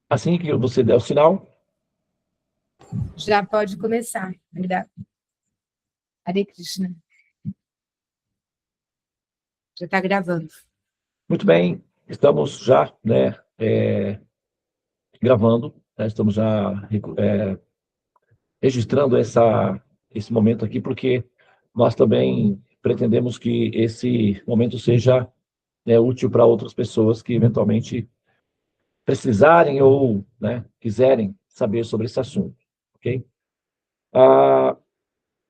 Assim que você der o sinal, Já pode começar. Hare Krishna. Já está gravando. muito bem, estamos já, né, gravando, né, estamos já registrando esse momento aqui, porque nós também pretendemos que esse momento seja, né, útil para outras pessoas que eventualmente precisarem ou, né, quiserem saber sobre esse assunto, ok?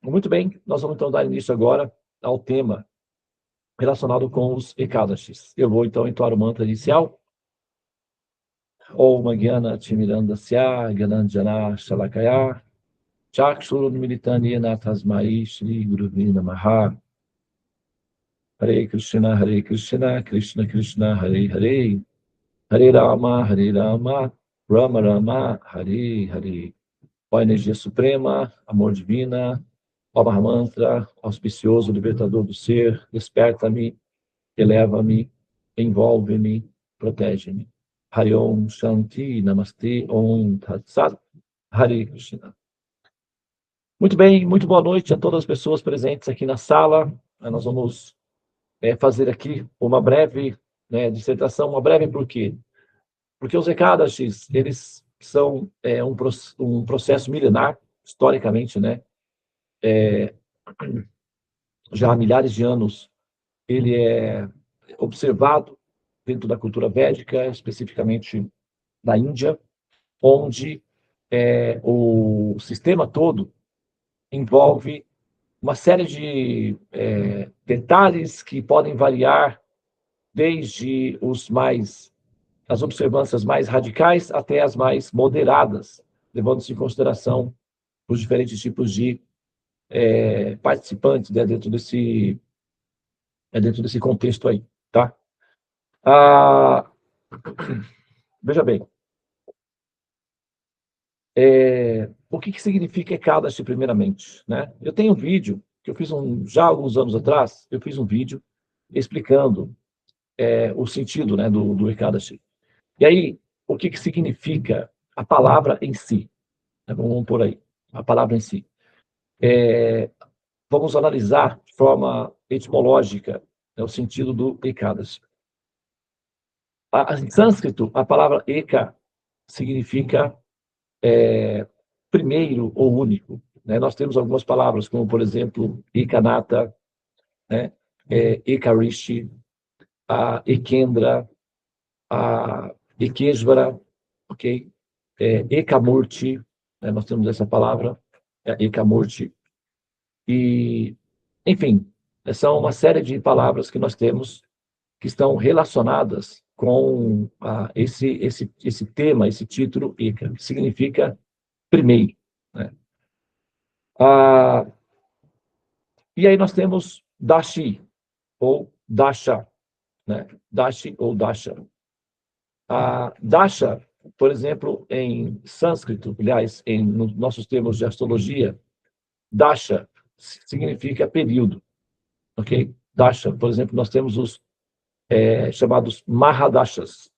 Muito bem, nós vamos então dar início agora ao tema relacionado com os Ekadashis. Eu vou então entoar o mantra inicial. Om Gyana Timirandasya Gyananjana Shalakaya Chakshurunmilitanena Tasmai Shri Guruvi Namaha. Hare Krishna, Krishna Krishna, Hare Hare, Hare Rama, Rama Rama, Hare Hare. Ó energia suprema, amor divina, ó Mahamantra, auspicioso, libertador do ser, desperta-me, eleva-me, envolve-me, protege-me. Hare Om Shanti Namaste Om Tat Sat. Hare Krishna. Muito bem, muito boa noite a todas as pessoas presentes aqui na sala. Nós vamos fazer aqui uma breve, né, dissertação, uma breve por quê? Porque os Ekadashis, eles são um processo milenar, historicamente, né? Já há milhares de anos, ele é observado dentro da cultura védica, especificamente na Índia, onde o sistema todo envolve uma série de detalhes que podem variar desde as observâncias mais radicais até as mais moderadas, levando-se em consideração os diferentes tipos de participantes, né, dentro desse contexto aí, tá? Veja bem, o que significa Ekadashi, primeiramente, né? Eu tenho um vídeo que eu fiz já há alguns anos atrás, eu fiz um vídeo explicando o sentido, né, do Ekadashi. E aí, o que significa a palavra em si? Vamos por aí, a palavra em si. Vamos analisar de forma etimológica, né, o sentido do Ekadashi. Em sânscrito, a palavra Eka significa primeiro ou único. Né? Nós temos algumas palavras, como, por exemplo, Ekanata, né? Ekarishi, a Ekendra, a Ekeshvara, ok? Ekamurti, né? Nós temos essa palavra, Ekamurti. E, enfim, são uma série de palavras que nós temos que estão relacionadas com esse tema, esse título Eka, que significa primeiro. Né? E aí nós temos Dashi, ou Dasha. Né? Dashi ou Dasha. Dasha, por exemplo, em sânscrito, aliás, nos nossos termos de astrologia, Dasha significa período. Ok? Dasha, por exemplo, nós temos os chamados Mahadashas.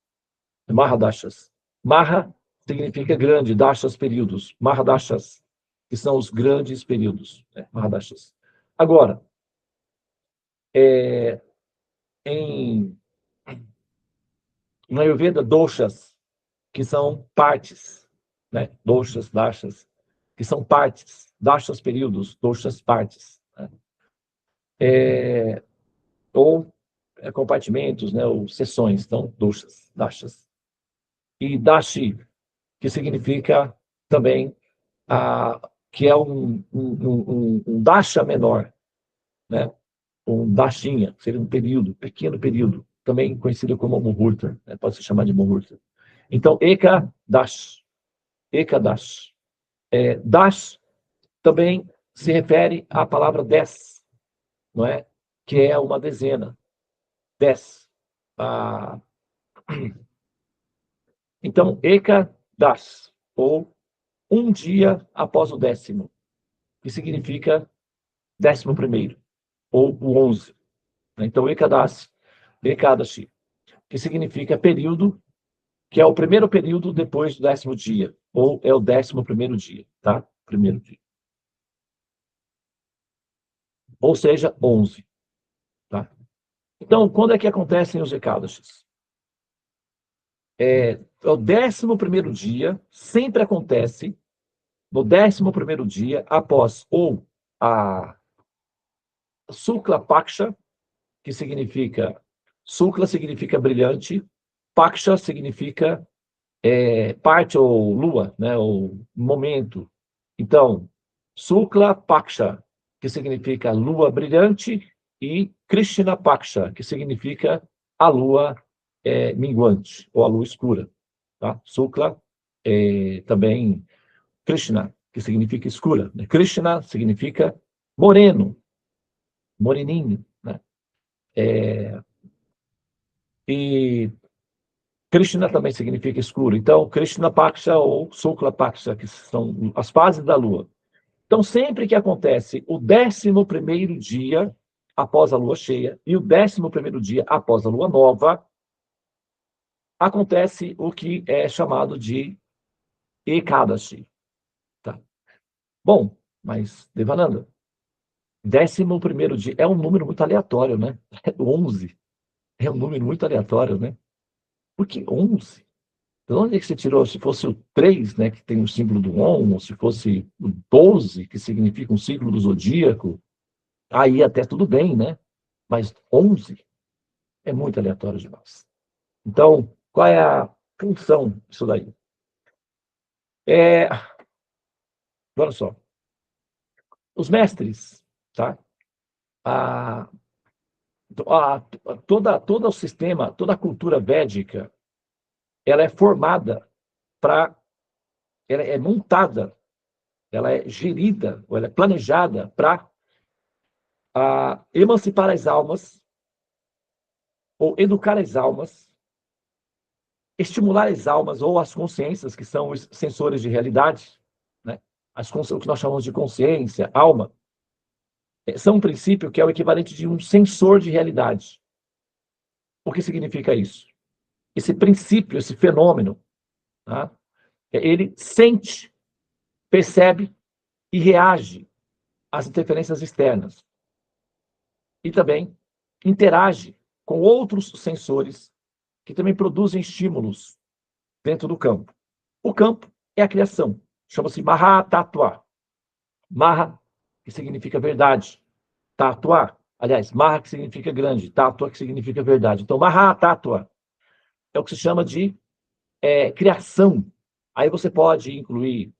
Mahadashas. Maha significa grande, Dashas, períodos. Mahadashas, que são os grandes períodos. Mahadashas. Agora, na Ayurveda, doshas, que são partes. Né? Doshas, dashas, que são partes. Dashas, períodos, doshas, partes. Né? Ou compartimentos, né? Ou seções, então, doshas, dashas. E dashi, que significa também que é um dasha menor, né? Um dashinha, seria um período, pequeno período, também conhecido como muhurta, né? Pode se chamar de muhurta. Então, Ekadash, Ekadash. Dash também se refere à palavra 10, não é? Que é uma dezena, 10. Então, Ekadash, ou um dia após o 10º, que significa 11º, ou o 11. Então, Ekadashi, que significa período, que é o primeiro período depois do 10º dia, ou é o 11º dia, tá? Primeiro dia. Ou seja, 11, tá? Então, quando é que acontecem os Ekadashis? É o 11º dia, sempre acontece no 11º dia, após ou a Sukla Paksha, que significa, Sukla significa brilhante, Paksha significa parte ou lua, né, ou momento. Então, Sukla Paksha, que significa lua brilhante, e Krishna Paksha, que significa a lua minguante, ou a lua escura. Tá? Sukla também Krishna, que significa escura. Né? Krishna significa moreno, moreninho. Né? E Krishna também significa escuro. Então, Krishna Paksha ou Sukla Paksha, que são as fases da lua. Então, sempre que acontece o 11º dia após a lua cheia e o 11º dia após a lua nova, acontece o que é chamado de Ekadashi. Tá? Bom, mas, Devananda, 11º dia é um número muito aleatório, né? 11 é um número muito aleatório, né? Por que 11? De onde é que você tirou? Se fosse o 3, né, que tem o símbolo do Om, ou se fosse o 12, que significa um ciclo do zodíaco, aí até tudo bem, né? Mas 11 é muito aleatório demais. Então, qual é a função disso daí? Olha só, os mestres, tá? A, todo o sistema, toda a cultura védica, ela é formada ela é montada, ela é gerida, ou ela é planejada para emancipar as almas, ou educar as almas, estimular as almas ou as consciências, que são os sensores de realidade, né? O que nós chamamos de consciência, alma, são um princípio que é o equivalente de um sensor de realidade. O que significa isso? Esse princípio, esse fenômeno, tá? Ele sente, percebe e reage às interferências externas. E também interage com outros sensores que também produzem estímulos dentro do campo. O campo é a criação. Chama-se Mahatattva. Maha, que significa verdade. Tattva, aliás, Maha, que significa grande. Tattva, que significa verdade. Então, Mahatattva é o que se chama de criação. Aí você pode incluir,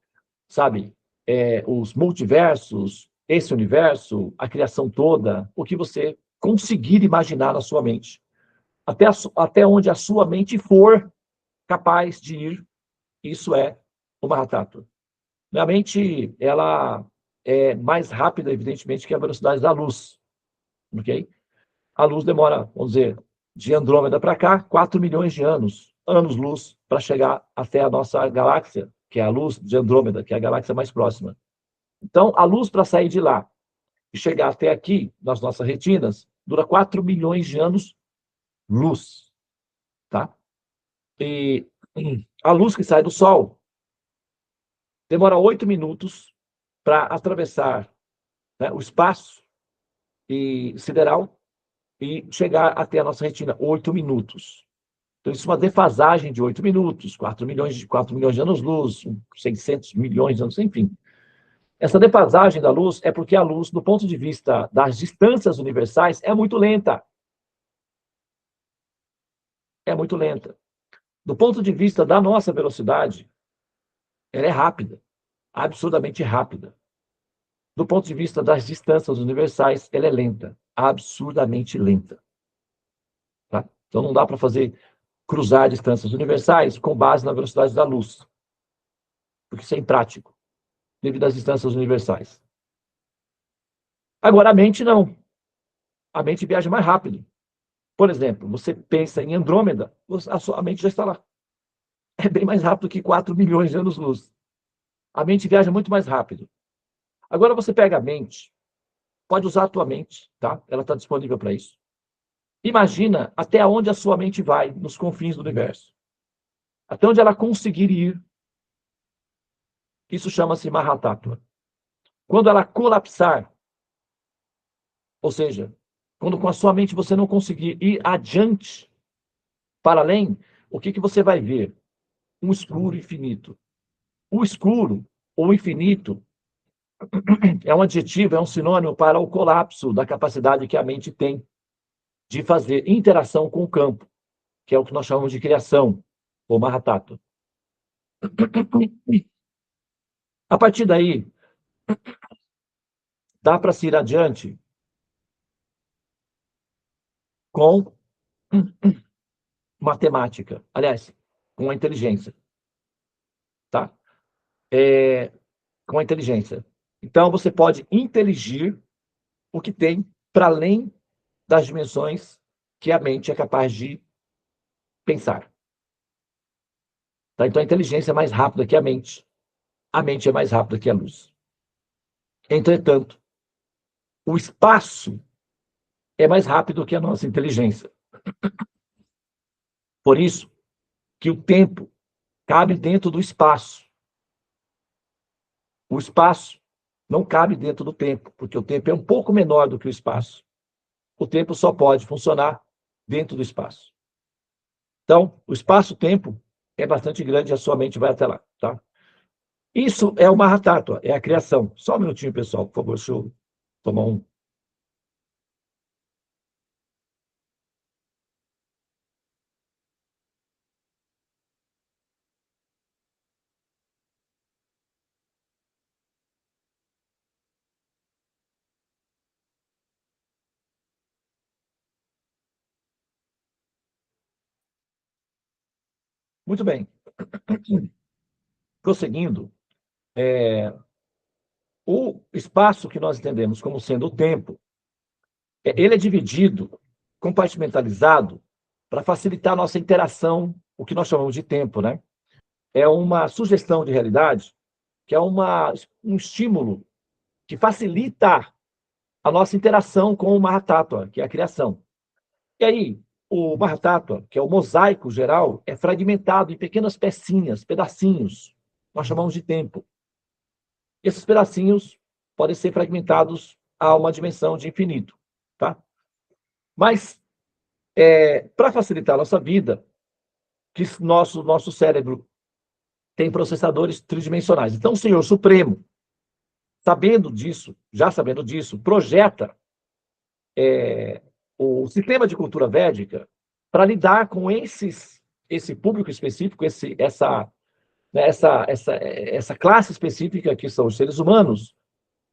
sabe, os multiversos, esse universo, a criação toda, o que você conseguir imaginar na sua mente. Até onde a sua mente for capaz de ir, isso é o Mahatattva. A mente, ela é mais rápida, evidentemente, que a velocidade da luz, ok? A luz demora, vamos dizer, de Andrômeda para cá, 4 milhões de anos-luz, para chegar até a nossa galáxia, que é a luz de Andrômeda, que é a galáxia mais próxima. Então, a luz para sair de lá e chegar até aqui, nas nossas retinas, dura 4 milhões de anos-luz, tá? E a luz que sai do Sol demora 8 minutos para atravessar, né, o espaço sideral e chegar até a nossa retina, 8 minutos. Então, isso é uma defasagem de 8 minutos, 4 milhões de anos-luz, 600 milhões de anos, enfim. Essa defasagem da luz é porque a luz, do ponto de vista das distâncias universais, é muito lenta. É muito lenta. Do ponto de vista da nossa velocidade, ela é rápida, absurdamente rápida. Do ponto de vista das distâncias universais, ela é lenta, absurdamente lenta. Tá? Então, não dá para cruzar distâncias universais com base na velocidade da luz, porque isso é imprático, devido às distâncias universais. Agora, a mente não. A mente viaja mais rápido. Por exemplo, você pensa em Andrômeda, a sua mente já está lá. É bem mais rápido que 4 milhões de anos-luz. A mente viaja muito mais rápido. Agora você pega a mente, pode usar a tua mente, tá? Ela está disponível para isso. Imagina até onde a sua mente vai nos confins do universo. até onde ela conseguir ir, isso chama-se Mahatattva. Quando ela colapsar, ou seja, quando com a sua mente você não conseguir ir adiante, para além, o que você vai ver? Um escuro infinito. O escuro, ou infinito, é um adjetivo, é um sinônimo para o colapso da capacidade que a mente tem de fazer interação com o campo, que é o que nós chamamos de criação, ou Mahatattva. A partir daí, dá para se ir adiante com matemática, aliás, com a inteligência, tá? Com a inteligência. Então, você pode inteligir o que tem para além das dimensões que a mente é capaz de pensar. Tá? Então, a inteligência é mais rápida que a mente. A mente é mais rápida que a luz. Entretanto, o espaço é mais rápido que a nossa inteligência. Por isso que o tempo cabe dentro do espaço. O espaço não cabe dentro do tempo, porque o tempo é um pouco menor do que o espaço. O tempo só pode funcionar dentro do espaço. Então, o espaço-tempo é bastante grande e a sua mente vai até lá, tá? Isso é o Mahatattva, é a criação. Só um minutinho, pessoal, por favor, deixa eu tomar um. Muito bem. Prosseguindo, o espaço que nós entendemos como sendo o tempo, ele é dividido, compartimentalizado, para facilitar a nossa interação, o que nós chamamos de tempo, né? É uma sugestão de realidade, que é um estímulo que facilita a nossa interação com o Mahatattva, que é a criação. E aí, o Mahatattva, que é o mosaico geral, é fragmentado em pequenas pecinhas, pedacinhos. Nós chamamos de tempo. Esses pedacinhos podem ser fragmentados a uma dimensão de infinito, tá? Mas, para facilitar a nossa vida, que nosso cérebro tem processadores tridimensionais. Então, o Senhor Supremo, já sabendo disso, projeta o sistema de cultura védica para lidar com esse público específico, essa classe específica que são os seres humanos,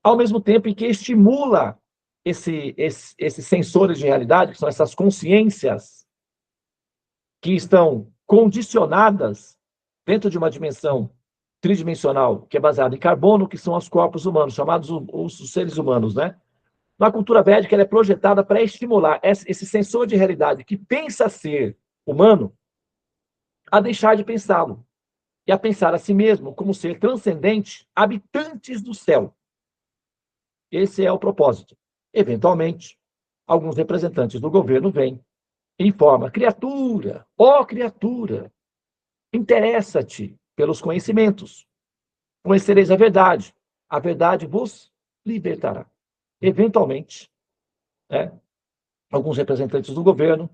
ao mesmo tempo em que estimula esses sensores de realidade, que são essas consciências que estão condicionadas dentro de uma dimensão tridimensional, que é baseada em carbono, que são os corpos humanos, chamados os seres humanos, né? Na cultura védica, ela é projetada para estimular esse sensor de realidade que pensa ser humano a deixar de pensá-lo e a pensar a si mesmo como ser transcendente, habitantes do céu. Esse é o propósito. Eventualmente, alguns representantes do governo vêm e informam: criatura, ó criatura, interessa-te pelos conhecimentos. Conhecereis a verdade vos libertará. Eventualmente, alguns representantes do governo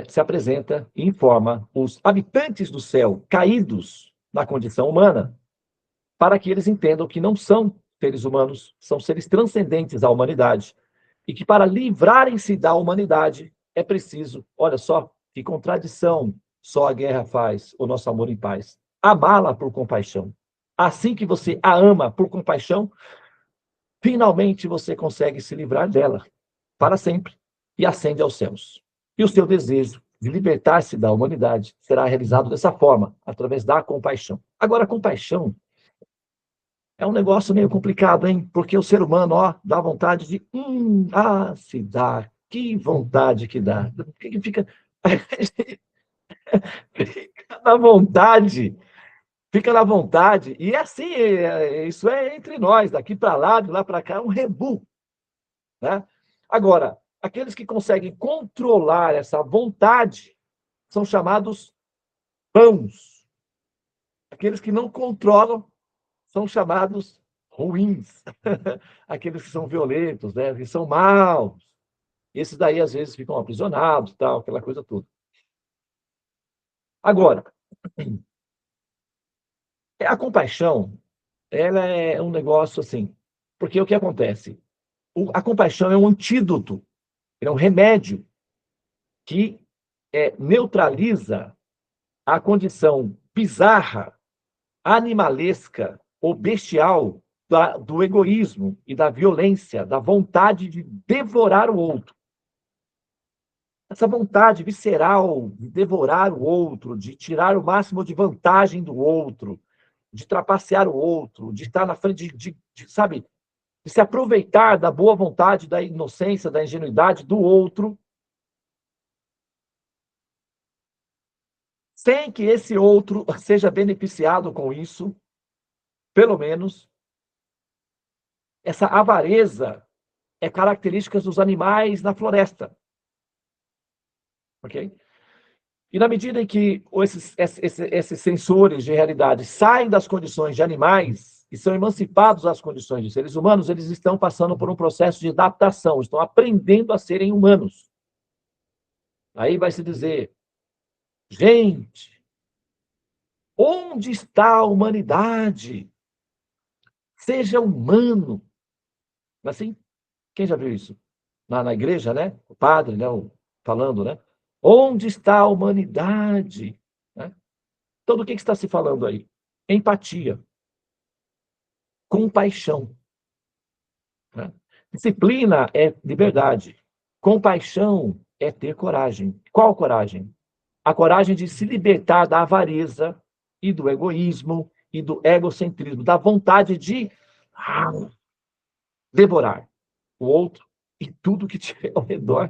se apresenta e informa os habitantes do céu caídos na condição humana para que eles entendam que não são seres humanos, são seres transcendentes à humanidade e que para livrarem-se da humanidade é preciso, olha só, que contradição só a guerra faz o nosso amor em paz. Amá-la por compaixão. Assim que você a ama por compaixão, finalmente você consegue se livrar dela para sempre e ascende aos céus. E o seu desejo de libertar-se da humanidade será realizado dessa forma, através da compaixão. Agora, a compaixão é um negócio meio complicado, hein? Porque o ser humano, dá vontade de... se dá. Que vontade que dá. Fica, fica na vontade. Fica na vontade. E assim, isso é entre nós. Daqui para lá, de lá para cá, é um rebu. Né? Agora, aqueles que conseguem controlar essa vontade são chamados vãos. Aqueles que não controlam são chamados ruins. Aqueles que são violentos, né? Que são maus. Esses daí, às vezes, ficam aprisionados, tal, aquela coisa toda. Agora, a compaixão, ela é um negócio assim, porque o que acontece? A compaixão é um antídoto, é um remédio que neutraliza a condição bizarra, animalesca ou bestial do egoísmo e da violência, da vontade de devorar o outro. Essa vontade visceral de devorar o outro, de tirar o máximo de vantagem do outro, de trapacear o outro, de estar na frente, sabe, de se aproveitar da boa vontade, da inocência, da ingenuidade do outro, sem que esse outro seja beneficiado com isso, pelo menos. Essa avareza é característica dos animais na floresta. Ok? E na medida em que esses sensores de realidade saem das condições de animais e são emancipados das condições de seres humanos, eles estão passando por um processo de adaptação, estão aprendendo a serem humanos. Aí vai se dizer, gente, onde está a humanidade? Seja humano. Assim, quem já viu isso? Na igreja, né? O padre, né? Falando, né? Onde está a humanidade? Né? Então, do que está se falando aí? Empatia. Compaixão. Né? Disciplina é liberdade. Compaixão é ter coragem. Qual coragem? A coragem de se libertar da avareza e do egoísmo e do egocentrismo, da vontade de devorar o outro e tudo que tiver ao redor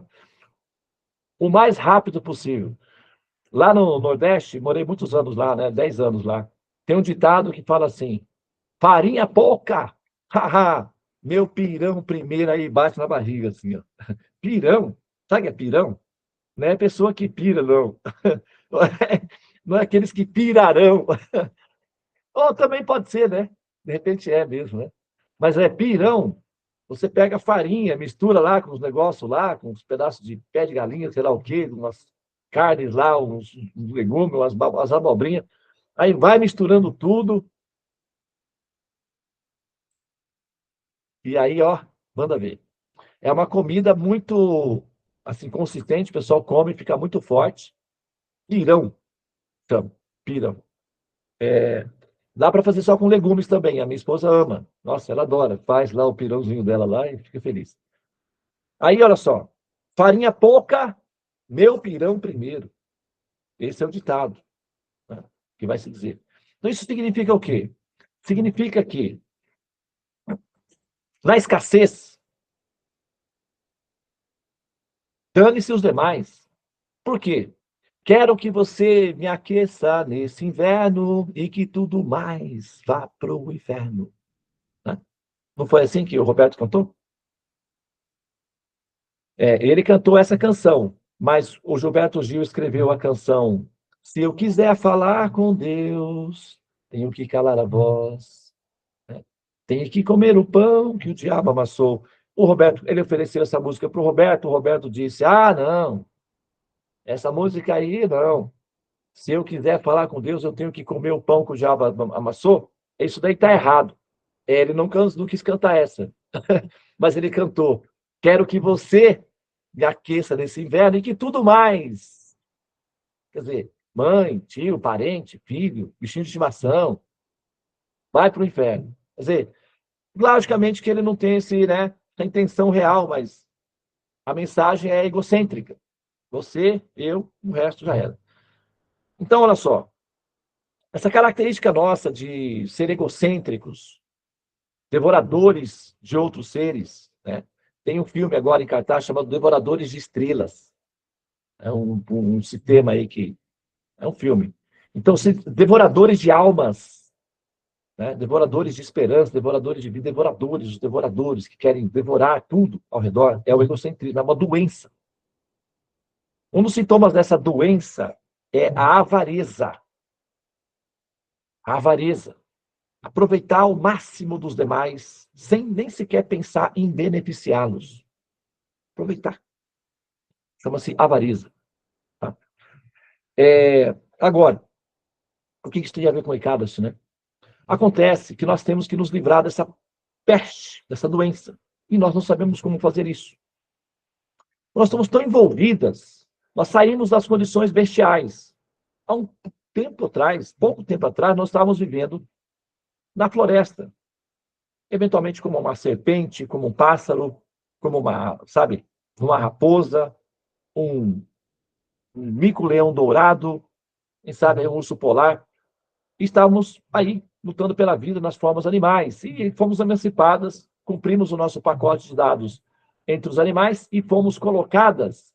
o mais rápido possível. Lá no Nordeste, morei muitos anos lá, né? 10 anos lá. Tem um ditado que fala assim: farinha pouca, haha, meu pirão primeiro aí bate na barriga, assim, ó. Pirão, sabe o que é pirão? Não é pessoa que pira, não. Não é aqueles que pirarão. Ou também pode ser, né? De repente é mesmo, né? Mas é pirão. Você pega farinha, mistura lá com os negócios lá, com uns pedaços de pé de galinha, sei lá o quê, umas carnes lá, uns legumes, umas abobrinhas. Aí vai misturando tudo. E aí, ó, manda ver. É uma comida muito, assim, consistente. O pessoal come, fica muito forte. Pirão. Então, pirão. Dá para fazer só com legumes também. A minha esposa ama. Nossa, ela adora. Faz lá o pirãozinho dela lá e fica feliz. Aí, olha só. Farinha pouca, meu pirão primeiro. Esse é o ditado, né, que vai se dizer. Então, isso significa o quê? Significa que, na escassez, dane-se os demais. Por quê? Quero que você me aqueça nesse inverno e que tudo mais vá para o inferno. Né? Não foi assim que o Roberto cantou? Ele cantou essa canção, mas o Gilberto Gil escreveu a canção Se eu quiser falar com Deus, tenho que calar a voz, né? Tenho que comer o pão que o diabo amassou. O Roberto, ele ofereceu essa música para o Roberto disse, não, essa música aí não. Se eu quiser falar com Deus, eu tenho que comer o pão que o diabo amassou. Isso daí está errado. Ele não quis cantar essa, mas ele cantou, quero que você me aqueça nesse inverno e que tudo mais. Quer dizer, mãe, tio, parente, filho, bichinho de estimação, vai para o inferno. Quer dizer, logicamente que ele não tem essa intenção real, mas a mensagem é egocêntrica. Você, eu, o resto já era. Então, olha só, essa característica nossa de ser egocêntricos, devoradores de outros seres, né? Tem um filme agora em cartaz chamado Devoradores de Estrelas. É um sistema aí que é um filme. Então, devoradores de almas, né? Devoradores de esperança, devoradores de vida, os devoradores que querem devorar tudo ao redor, é o egocentrismo, é uma doença. Um dos sintomas dessa doença é a avareza. A avareza. Aproveitar o máximo dos demais, sem nem sequer pensar em beneficiá-los. Aproveitar. Chama-se avareza. Tá? Agora, o que isso tem a ver com o Icabus, né? Acontece que nós temos que nos livrar dessa peste, dessa doença. E nós não sabemos como fazer isso. Nós estamos tão envolvidas, nós saímos das condições bestiais. Há um tempo atrás, pouco tempo atrás, nós estávamos vivendo na floresta. Eventualmente como uma serpente, como um pássaro, como uma, sabe, uma raposa, um mico-leão dourado, quem sabe, um urso polar. E estávamos aí lutando pela vida nas formas animais. E fomos emancipadas, cumprimos o nosso pacote de dados entre os animais e fomos colocadas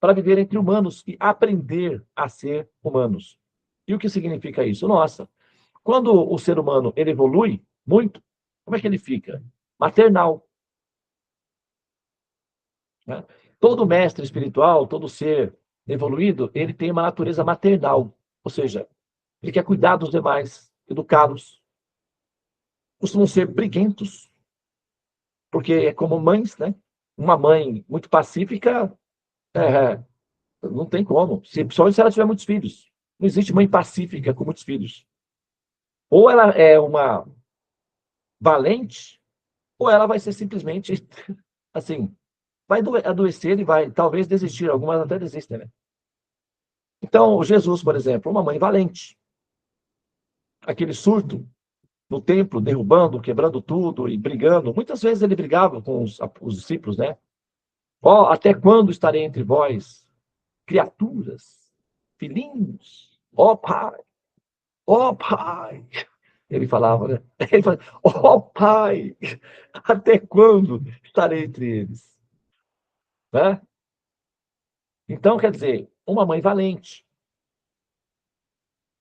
para viver entre humanos e aprender a ser humanos. E o que significa isso? Nossa, quando o ser humano ele evolui muito, como é que ele fica? Maternal. Né? Todo mestre espiritual, todo ser evoluído, ele tem uma natureza maternal. Ou seja, ele quer cuidar dos demais, educá-los. Costumam ser briguentos, porque é como mães, né? Uma mãe muito pacífica, é, não tem como. Principalmente se ela tiver muitos filhos. Não existe mãe pacífica com muitos filhos. Ou ela é uma valente, ou ela vai ser simplesmente, assim, vai adoecer e vai talvez desistir. Algumas até desistem, né? Então, Jesus, por exemplo, uma mãe valente. Aquele surto no templo, derrubando, quebrando tudo e brigando. Muitas vezes ele brigava com os discípulos, né? Ó, até quando estarei entre vós, criaturas, filhinhos? Ó pai. Ele falava, né? Ele falava, ó pai, até quando estarei entre eles? Né? Então, quer dizer, uma mãe valente.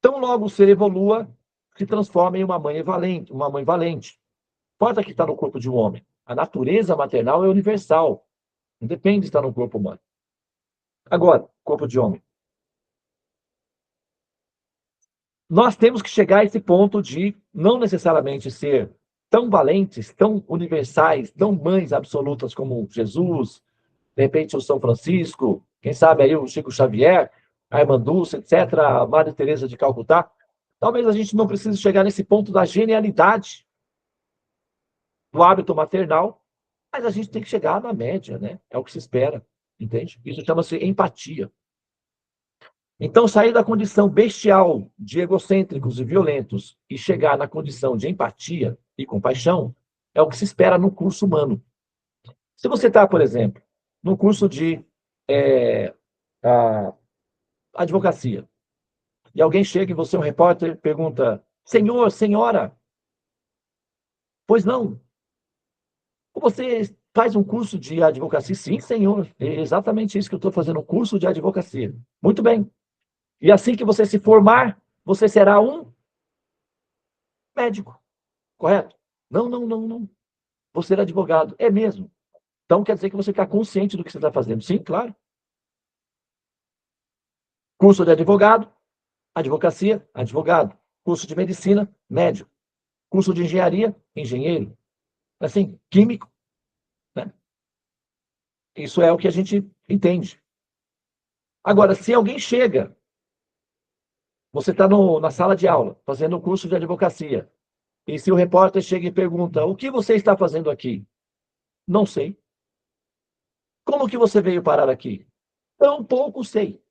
Tão logo o ser evolua, se transforma em uma mãe valente, uma mãe valente. Importa que está no corpo de um homem. A natureza maternal é universal. Não depende de estar no corpo humano. Agora, corpo de homem. Nós temos que chegar a esse ponto de não necessariamente ser tão valentes, tão universais, tão mães absolutas como Jesus, de repente o São Francisco, quem sabe aí o Chico Xavier, a Irmã Dulce, etc., a Madre Teresa de Calcutá. Talvez a gente não precise chegar nesse ponto da genialidade do hábito maternal, mas a gente tem que chegar na média, né? É o que se espera, entende? Isso chama-se empatia. Então, sair da condição bestial de egocêntricos e violentos e chegar na condição de empatia e compaixão é o que se espera no curso humano. Se você está, por exemplo, no curso de advocacia, e alguém chega e você, um repórter, e pergunta: senhor, senhora, pois não? Você faz um curso de advocacia? Sim, senhor. É exatamente isso que eu estou fazendo, um curso de advocacia. Muito bem. E assim que você se formar, você será um médico, correto? Não, não, não, não. Você ser advogado. É mesmo. Então quer dizer que você está consciente do que você está fazendo. Sim, claro. Curso de advogado, advocacia, advogado. Curso de medicina, médico. Curso de engenharia, engenheiro. Assim, químico. Né? Isso é o que a gente entende. Agora, se alguém chega, você está na sala de aula, fazendo o curso de advocacia, e se o repórter chega e pergunta: o que você está fazendo aqui? Não sei. Como que você veio parar aqui? Tampouco sei.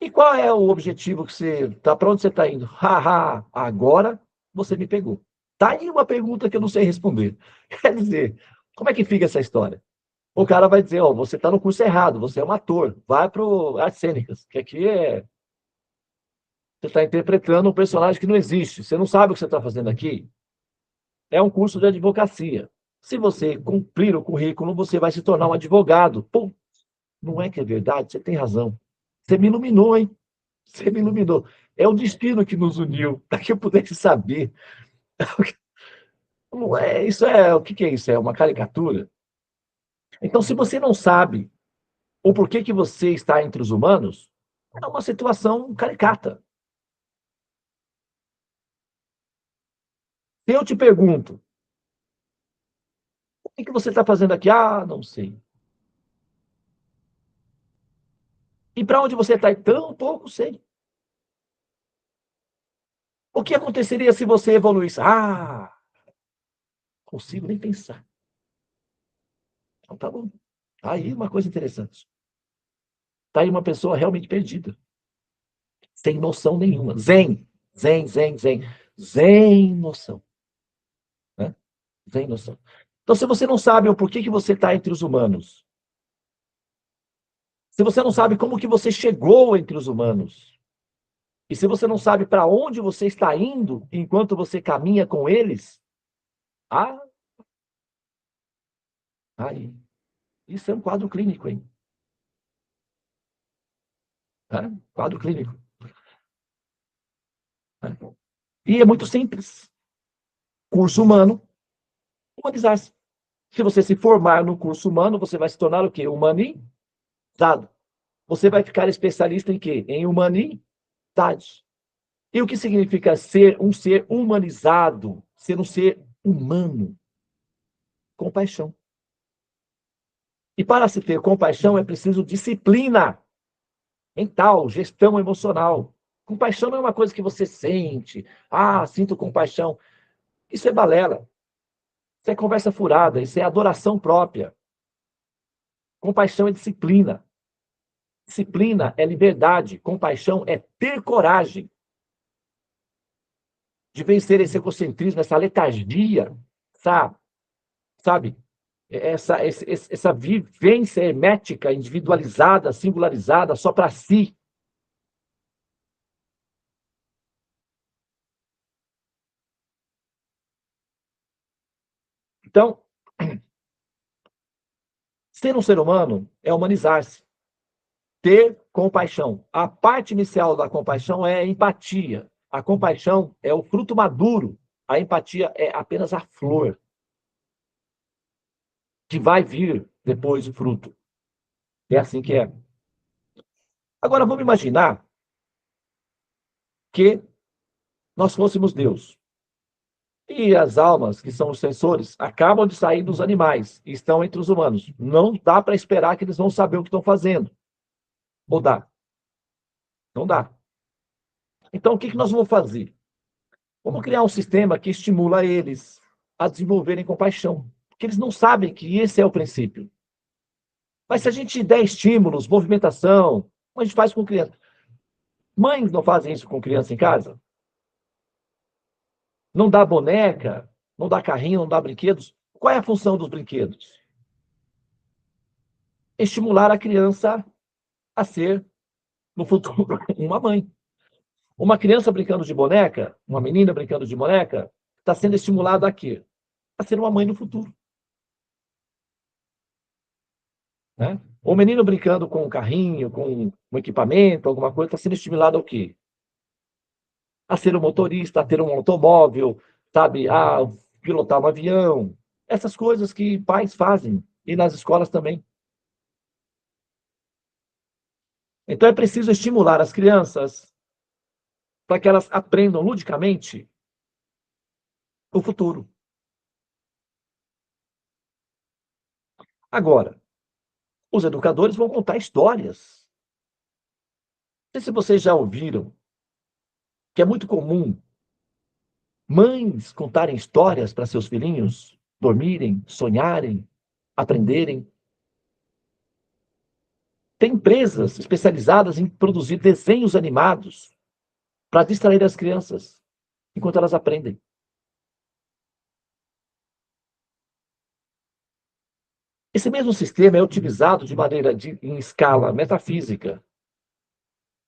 E qual é o objetivo que você está? Para onde você está indo? Haha, agora você me pegou. Tá aí uma pergunta que eu não sei responder. Quer dizer, como é que fica essa história? O cara vai dizer: ó, você está no curso errado, você é um ator, vai para Artes Cênicas, que aqui você está interpretando um personagem que não existe. Você não sabe o que você está fazendo aqui? É um curso de advocacia. Se você cumprir o currículo, você vai se tornar um advogado. Pô, não é que é verdade? Você tem razão. Você me iluminou, hein? Você me iluminou. É o destino que nos uniu, para que eu pudesse saber. Não é, isso é, o que que é isso? É uma caricatura? Então, se você não sabe o porquê que você está entre os humanos, é uma situação caricata. Eu te pergunto, o que você está fazendo aqui? Ah, não sei. E para onde você está? Tão pouco sei. O que aconteceria se você evoluísse? Ah, consigo nem pensar. Então tá bom. Aí uma coisa interessante. Tá aí uma pessoa realmente perdida. Sem noção nenhuma. Zen. Zen, zen, zen. Zen noção. Né? Zen noção. Então, se você não sabe o porquê que você está entre os humanos, se você não sabe como que você chegou entre os humanos, e se você não sabe para onde você está indo enquanto você caminha com eles, ah, aí, isso é um quadro clínico, hein? É, quadro clínico. Né? E é muito simples. Curso humano, humanizar-se. Se você se formar no curso humano, você vai se tornar o quê? Humanizado. Você vai ficar especialista em quê? Em humanidade. E o que significa ser um ser humanizado? Ser um ser humano. Compaixão. E para se ter compaixão é preciso disciplina mental, gestão emocional. Compaixão não é uma coisa que você sente. Ah, sinto compaixão. Isso é balela. Isso é conversa furada. Isso é adoração própria. Compaixão é disciplina. Disciplina é liberdade. Compaixão é ter coragem de vencer esse egocentrismo, essa letargia, sabe? Essa vivência hermética, individualizada, singularizada, só para si. Então, ser um ser humano é humanizar-se, ter compaixão. A parte inicial da compaixão é a empatia. A compaixão é o fruto maduro. A empatia é apenas a flor que vai vir depois o fruto. É assim que é. Agora, vamos imaginar que nós fôssemos Deus. E as almas, que são os sensores, acabam de sair dos animais e estão entre os humanos. Não dá para esperar que eles vão saber o que estão fazendo. Ou dá? Não dá. Então, o que nós vamos fazer? Vamos criar um sistema que estimula eles a desenvolverem compaixão. Porque eles não sabem que esse é o princípio. Mas se a gente der estímulos, movimentação, como a gente faz com criança? Mães não fazem isso com criança em casa? Não dá boneca, não dá carrinho, não dá brinquedos. Qual é a função dos brinquedos? Estimular a criança a ser, no futuro, uma mãe. Uma criança brincando de boneca, uma menina brincando de boneca, está sendo estimulada a quê? A ser uma mãe no futuro. Né? O menino brincando com um carrinho, com um equipamento, alguma coisa, está sendo estimulado ao quê? A ser um motorista, a ter um automóvel, sabe? A pilotar um avião. Essas coisas que pais fazem. E nas escolas também. Então é preciso estimular as crianças para que elas aprendam ludicamente o futuro. Agora, os educadores vão contar histórias. Não sei se vocês já ouviram que é muito comum mães contarem histórias para seus filhinhos dormirem, sonharem, aprenderem. Tem empresas especializadas em produzir desenhos animados para distrair as crianças enquanto elas aprendem. Esse mesmo sistema é utilizado de maneira em escala metafísica.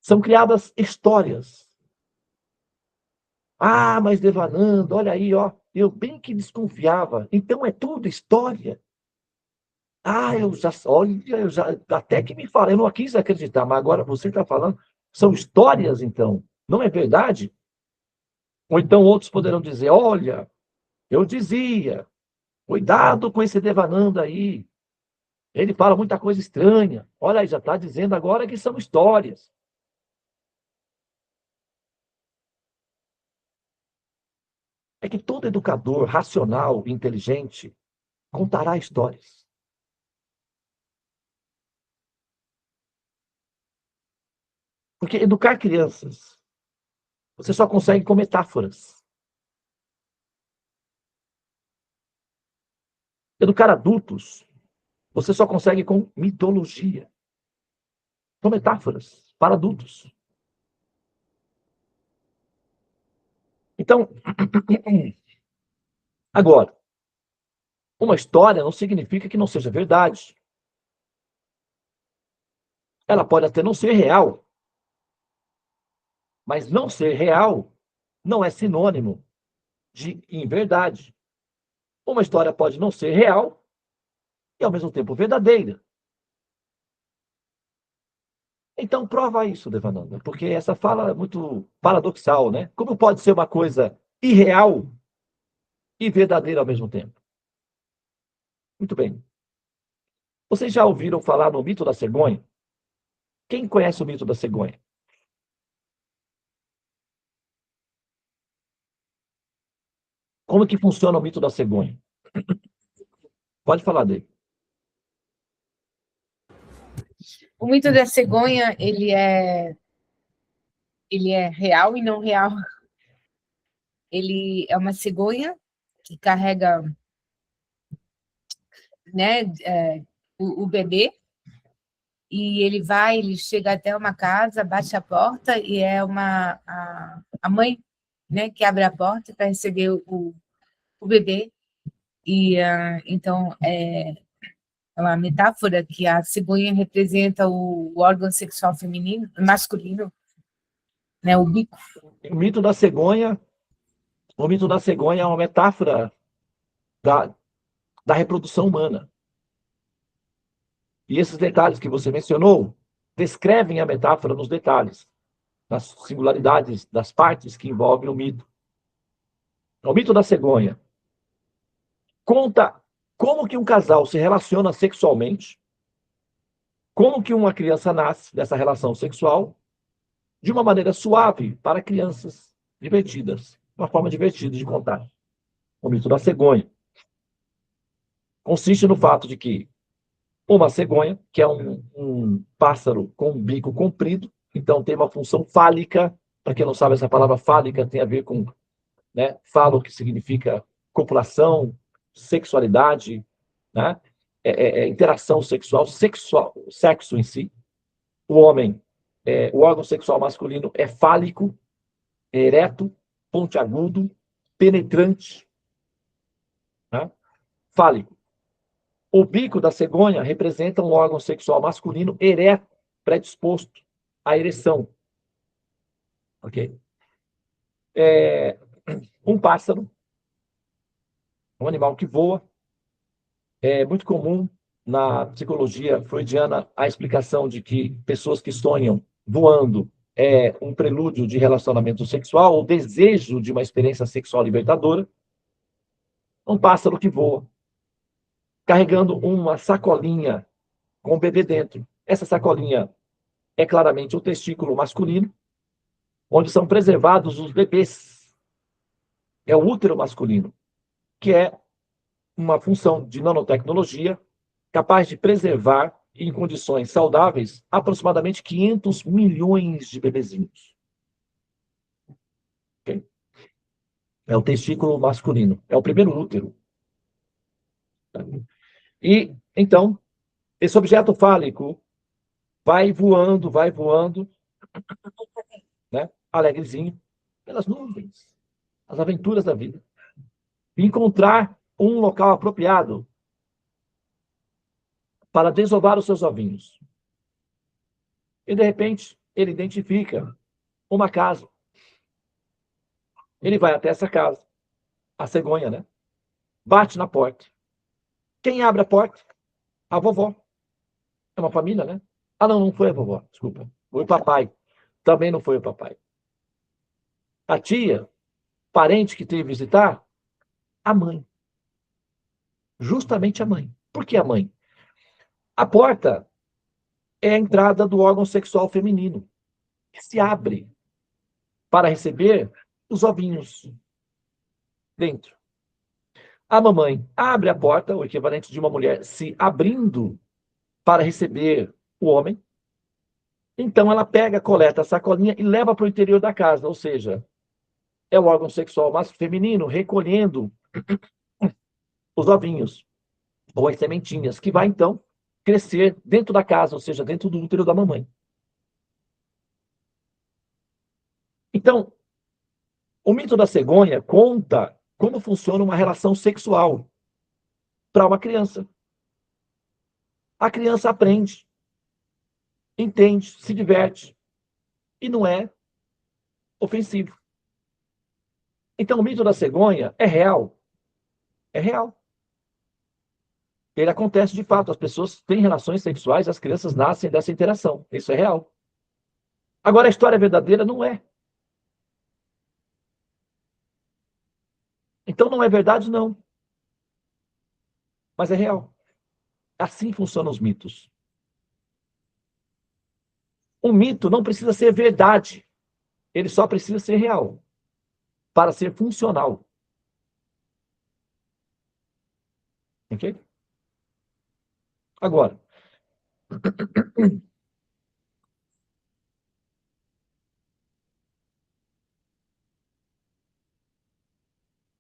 São criadas histórias. Ah, mas Devananda, olha aí, ó, eu bem que desconfiava. Então é tudo história. Ah, olha, eu já, até que me fala, eu não quis acreditar, mas agora você está falando, são histórias, então, não é verdade? Ou então outros poderão dizer, olha, eu dizia, cuidado com esse Devananda aí, ele fala muita coisa estranha, olha aí, já está dizendo agora que são histórias. é que todo educador racional e inteligente contará histórias. Porque educar crianças, você só consegue com metáforas. Educar adultos, você só consegue com mitologia. São metáforas para adultos. Então, agora, uma história não significa que não seja verdade. Ela pode até não ser real, mas não ser real não é sinônimo de inverdade. Uma história pode não ser real e, ao mesmo tempo, verdadeira. Então, prova isso, Devananda, porque essa fala é muito paradoxal, né? Como pode ser uma coisa irreal e verdadeira ao mesmo tempo? Muito bem. Vocês já ouviram falar no mito da cegonha? Quem conhece o mito da cegonha? Como que funciona o mito da cegonha? Pode falar dele. O mito da cegonha, ele é real e não real. Ele é uma cegonha que carrega, né, o bebê, e ele chega até uma casa, bate a porta e é a mãe, né, que abre a porta para receber o bebê. E então é uma metáfora que a cegonha representa o órgão sexual feminino, masculino, né, o bico. O mito da cegonha, o mito da cegonha é uma metáfora da, da reprodução humana. E esses detalhes que você mencionou descrevem a metáfora nos detalhes, nas singularidades das partes que envolvem o mito. O mito da cegonha conta como que um casal se relaciona sexualmente, como que uma criança nasce dessa relação sexual de uma maneira suave para crianças divertidas, uma forma divertida de contar. O mito da cegonha consiste no fato de que uma cegonha, que é um pássaro com um bico comprido, então tem uma função fálica. Para quem não sabe, essa palavra fálica tem a ver com, né, falo, que significa copulação, sexualidade, né, interação sexual, sexo em si. O homem, o órgão sexual masculino é fálico, é ereto, pontiagudo, penetrante, né, fálico. O bico da cegonha representa um órgão sexual masculino ereto, predisposto à ereção. Ok? Um pássaro, um animal que voa, é muito comum na psicologia freudiana a explicação de que pessoas que sonham voando é um prelúdio de relacionamento sexual ou desejo de uma experiência sexual libertadora. Um pássaro que voa, carregando uma sacolinha com o bebê dentro. Essa sacolinha é claramente o testículo masculino, onde são preservados os bebês. É o útero masculino, que é uma função de nanotecnologia capaz de preservar em condições saudáveis aproximadamente 500 milhões de bebezinhos. Okay? É o testículo masculino, é o primeiro útero. E, então, esse objeto fálico vai voando, né, alegrezinho, pelas nuvens, as aventuras da vida. E encontrar um local apropriado para desovar os seus ovinhos. E, de repente, ele identifica uma casa. Ele vai até essa casa, a cegonha, né? Bate na porta. Quem abre a porta? A vovó. É uma família, né? Ah, não, não foi a vovó, desculpa. Foi o papai. Também não foi o papai. A tia, parente que teve visitar, a mãe. Justamente a mãe. Por que a mãe? A porta é a entrada do órgão sexual feminino, que se abre para receber os ovinhos. dentro. A mamãe abre a porta, o equivalente de uma mulher se abrindo para receber o homem. Então ela pega, coleta a sacolinha e leva para o interior da casa, ou seja, é o órgão sexual feminino recolhendo os ovinhos ou as sementinhas, que vai então crescer dentro da casa, ou seja, dentro do útero da mamãe. Então, o mito da cegonha conta como funciona uma relação sexual para uma criança. A criança aprende, entende, se diverte e não é ofensivo. Então, o mito da cegonha é real. É real. Ele acontece de fato. As pessoas têm relações sexuais, as crianças nascem dessa interação. Isso é real. Agora, a história verdadeira não é. Então, não é verdade, não. Mas é real. Assim funcionam os mitos. Um mito não precisa ser verdade. Ele só precisa ser real para ser funcional. Ok? Agora,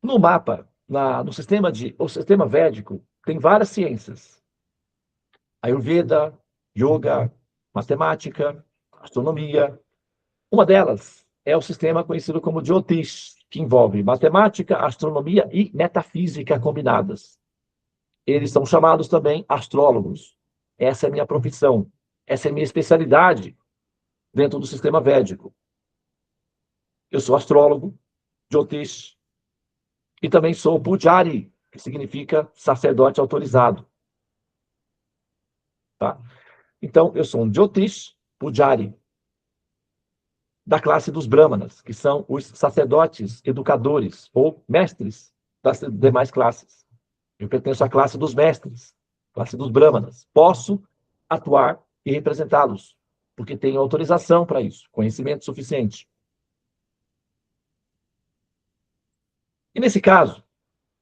no mapa, no o sistema védico, tem várias ciências. Ayurveda, yoga, matemática, astronomia. Uma delas é o sistema conhecido como Jyotish, que envolve matemática, astronomia e metafísica combinadas. Eles são chamados também astrólogos. Essa é a minha profissão. Essa é a minha especialidade dentro do sistema védico. Eu sou astrólogo, Jyotish, e também sou Pujari, que significa sacerdote autorizado. Tá? Então, eu sou um Jyotish Pujari, da classe dos Brahmanas, que são os sacerdotes educadores ou mestres das demais classes. Eu pertenço à classe dos mestres, classe dos Brahmanas. Posso atuar e representá-los, porque tenho autorização para isso, conhecimento suficiente. E nesse caso,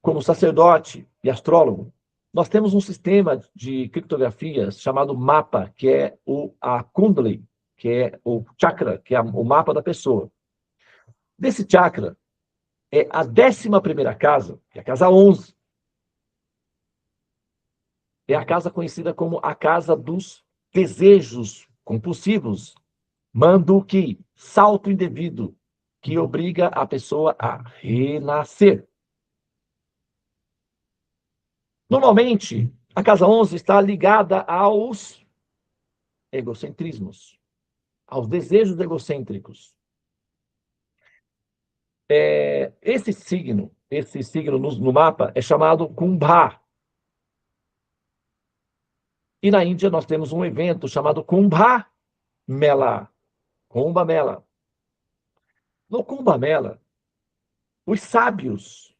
como sacerdote e astrólogo, nós temos um sistema de criptografias chamado mapa, que é a Kundali, que é o chakra, que é o mapa da pessoa. Desse chakra, é a 11ª casa, que é a casa 11. É a casa conhecida como a casa dos desejos compulsivos, manduki, salto indevido, que obriga a pessoa a renascer. Normalmente, a casa 11 está ligada aos egocentrismos, aos desejos egocêntricos. Esse signo no mapa é chamado Kumbha. E na Índia nós temos um evento chamado Kumbha Mela. Kumbha Mela. No Kumbha Mela, os sábios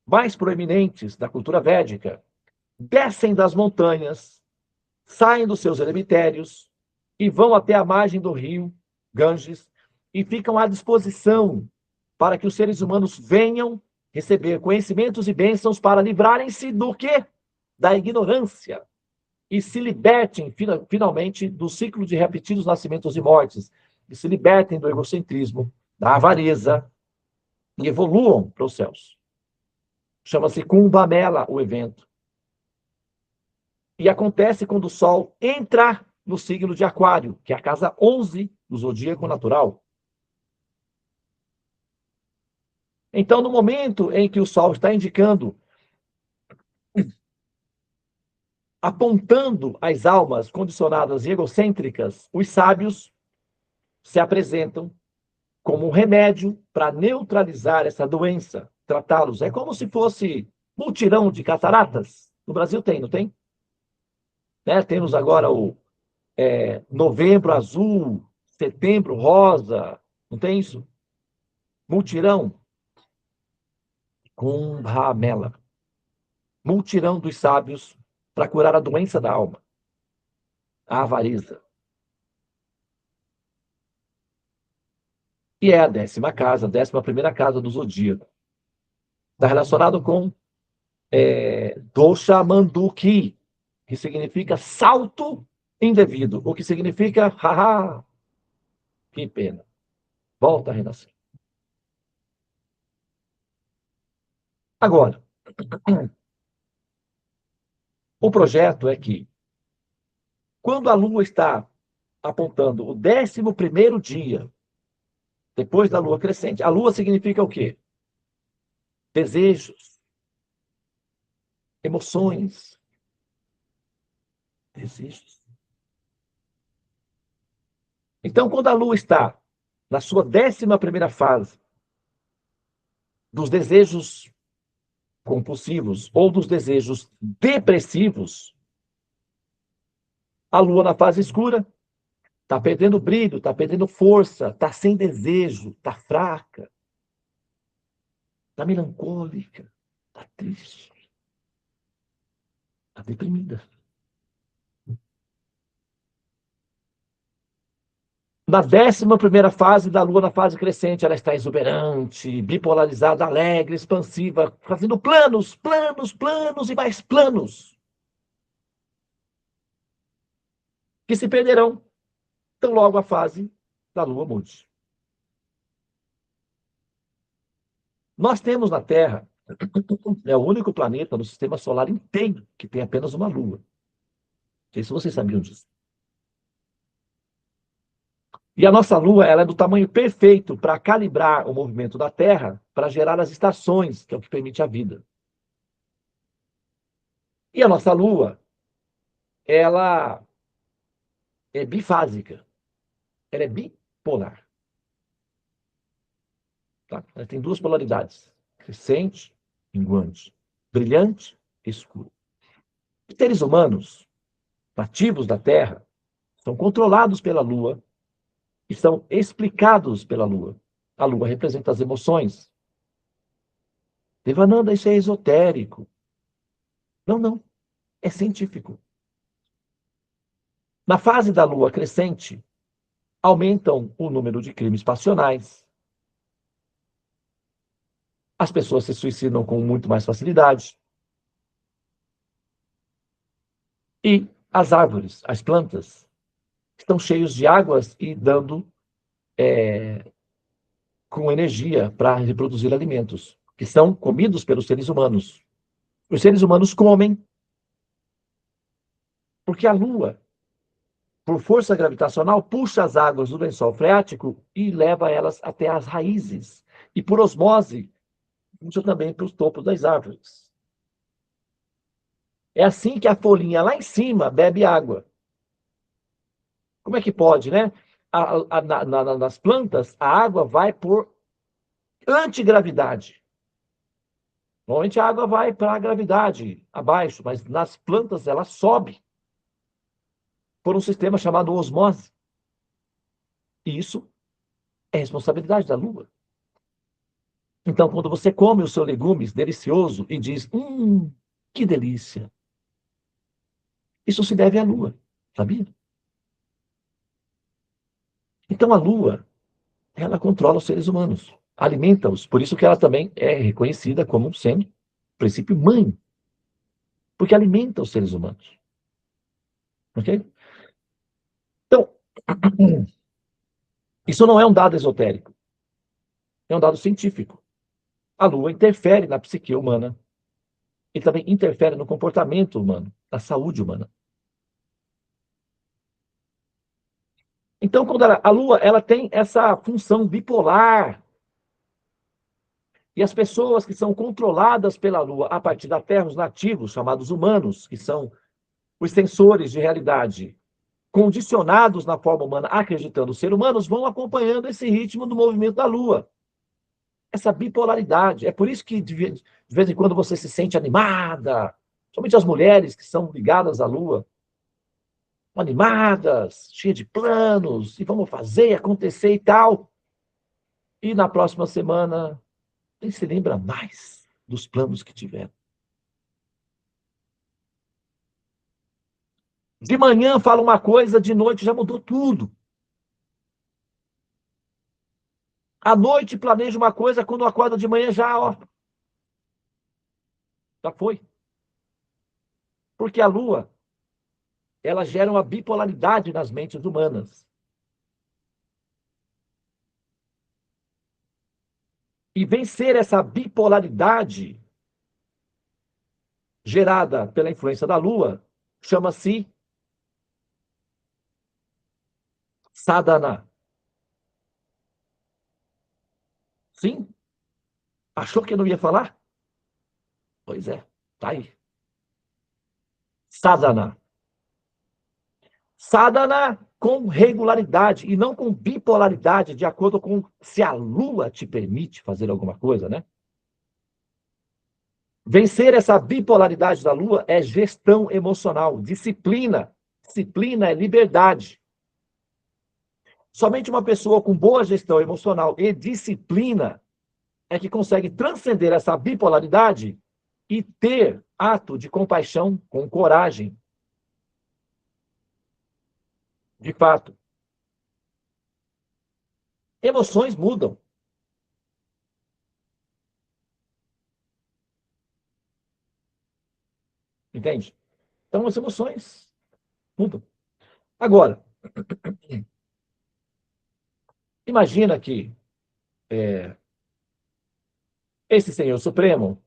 mais proeminentes da cultura védica descem das montanhas, saem dos seus eremitérios e vão até a margem do rio Ganges e ficam à disposição para que os seres humanos venham receber conhecimentos e bênçãos para livrarem-se do quê? Da ignorância e se libertem finalmente do ciclo de repetidos nascimentos e mortes, e se libertem do egocentrismo, da avareza e evoluam para os céus. Chama-se Kumbh Mela o evento. E acontece quando o Sol entra no signo de Aquário, que é a casa 11 do zodíaco natural. Então, no momento em que o Sol está indicando, apontando as almas condicionadas e egocêntricas, os sábios se apresentam como um remédio para neutralizar essa doença, tratá-los. É como se fosse multirão de cataratas. No Brasil tem, não tem? Né? Temos agora o novembro azul, setembro rosa, não tem isso? Multirão com Ramela. Multirão dos sábios para curar a doença da alma, a avareza. E é a 10ª casa, a 11ª casa do zodíaco. Está relacionado com dosha manduki, que significa salto indevido, o que significa, haha, que pena. Volta a renascer. Agora, o projeto é que, quando a Lua está apontando o 11º dia, depois da Lua crescente, a Lua significa o quê? Desejos, emoções, desejos. Então, quando a Lua está na sua 11ª fase, dos desejos compulsivos ou dos desejos depressivos, a Lua na fase escura está perdendo brilho, está perdendo força, está sem desejo, está fraca, está melancólica, está triste, está deprimida. Na 11ª fase da Lua, na fase crescente, ela está exuberante, bipolarizada, alegre, expansiva, fazendo planos, planos, planos e mais planos, que se perderão tão logo a fase da Lua mude. Nós temos na Terra, é o único planeta no sistema solar inteiro que tem apenas uma Lua. Não sei se vocês sabiam disso. E a nossa Lua, ela é do tamanho perfeito para calibrar o movimento da Terra, para gerar as estações, que é o que permite a vida. E a nossa Lua, ela é bifásica. Ela é bipolar. Tá? Ela tem duas polaridades: crescente, minguante, brilhante, escuro. Os seres humanos, nativos da Terra, são controlados pela Lua e são explicados pela Lua. A Lua representa as emoções. Devananda, isso é esotérico. Não, não. É científico. Na fase da Lua crescente, aumentam o número de crimes passionais. As pessoas se suicidam com muito mais facilidade. E as árvores, as plantas, estão cheios de águas e dando com energia para reproduzir alimentos, que são comidos pelos seres humanos. Os seres humanos comem porque a Lua, por força gravitacional, puxa as águas do lençol freático e leva elas até as raízes. E por osmose, puxa também para os topos das árvores. É assim que a folhinha lá em cima bebe água. Como é que pode, né? Nas plantas, a água vai por antigravidade. Normalmente a água vai para a gravidade abaixo, mas nas plantas ela sobe por um sistema chamado osmose. E isso é responsabilidade da Lua. Então, quando você come o seu legumes delicioso e diz, que delícia, isso se deve à Lua, sabia? Então, a Lua, ela controla os seres humanos, alimenta-os. Por isso que ela também é reconhecida como sendo princípio mãe, porque alimenta os seres humanos. Ok? Então, isso não é um dado esotérico, é um dado científico. A Lua interfere na psique humana e também interfere no comportamento humano, na saúde humana. Então, quando a Lua ela tem essa função bipolar, e as pessoas que são controladas pela Lua a partir da Terra, os nativos, chamados humanos, que são os sensores de realidade, condicionados na forma humana, acreditando ser humanos, vão acompanhando esse ritmo do movimento da Lua. Essa bipolaridade. É por isso que, de vez em quando, você se sente animada, somente as mulheres que são ligadas à Lua, animadas, cheias de planos, e vamos fazer, acontecer e tal. E na próxima semana, nem se lembra mais dos planos que tiveram. De manhã fala uma coisa, de noite já mudou tudo. À noite planeja uma coisa, quando acorda de manhã já, ó, Já foi. Porque a Lua, ela gera uma bipolaridade nas mentes humanas. E vencer essa bipolaridade gerada pela influência da Lua chama-se sadhana. Sim? Achou que eu não ia falar? Pois é, tá aí. Sadhana. Sadhana com regularidade e não com bipolaridade, de acordo com se a Lua te permite fazer alguma coisa, né? Vencer essa bipolaridade da Lua é gestão emocional, disciplina. Disciplina é liberdade. Somente uma pessoa com boa gestão emocional e disciplina é que consegue transcender essa bipolaridade e ter ato de compaixão com coragem. De fato, emoções mudam. Entende? Então, as emoções mudam. Agora, imagina que esse Senhor Supremo,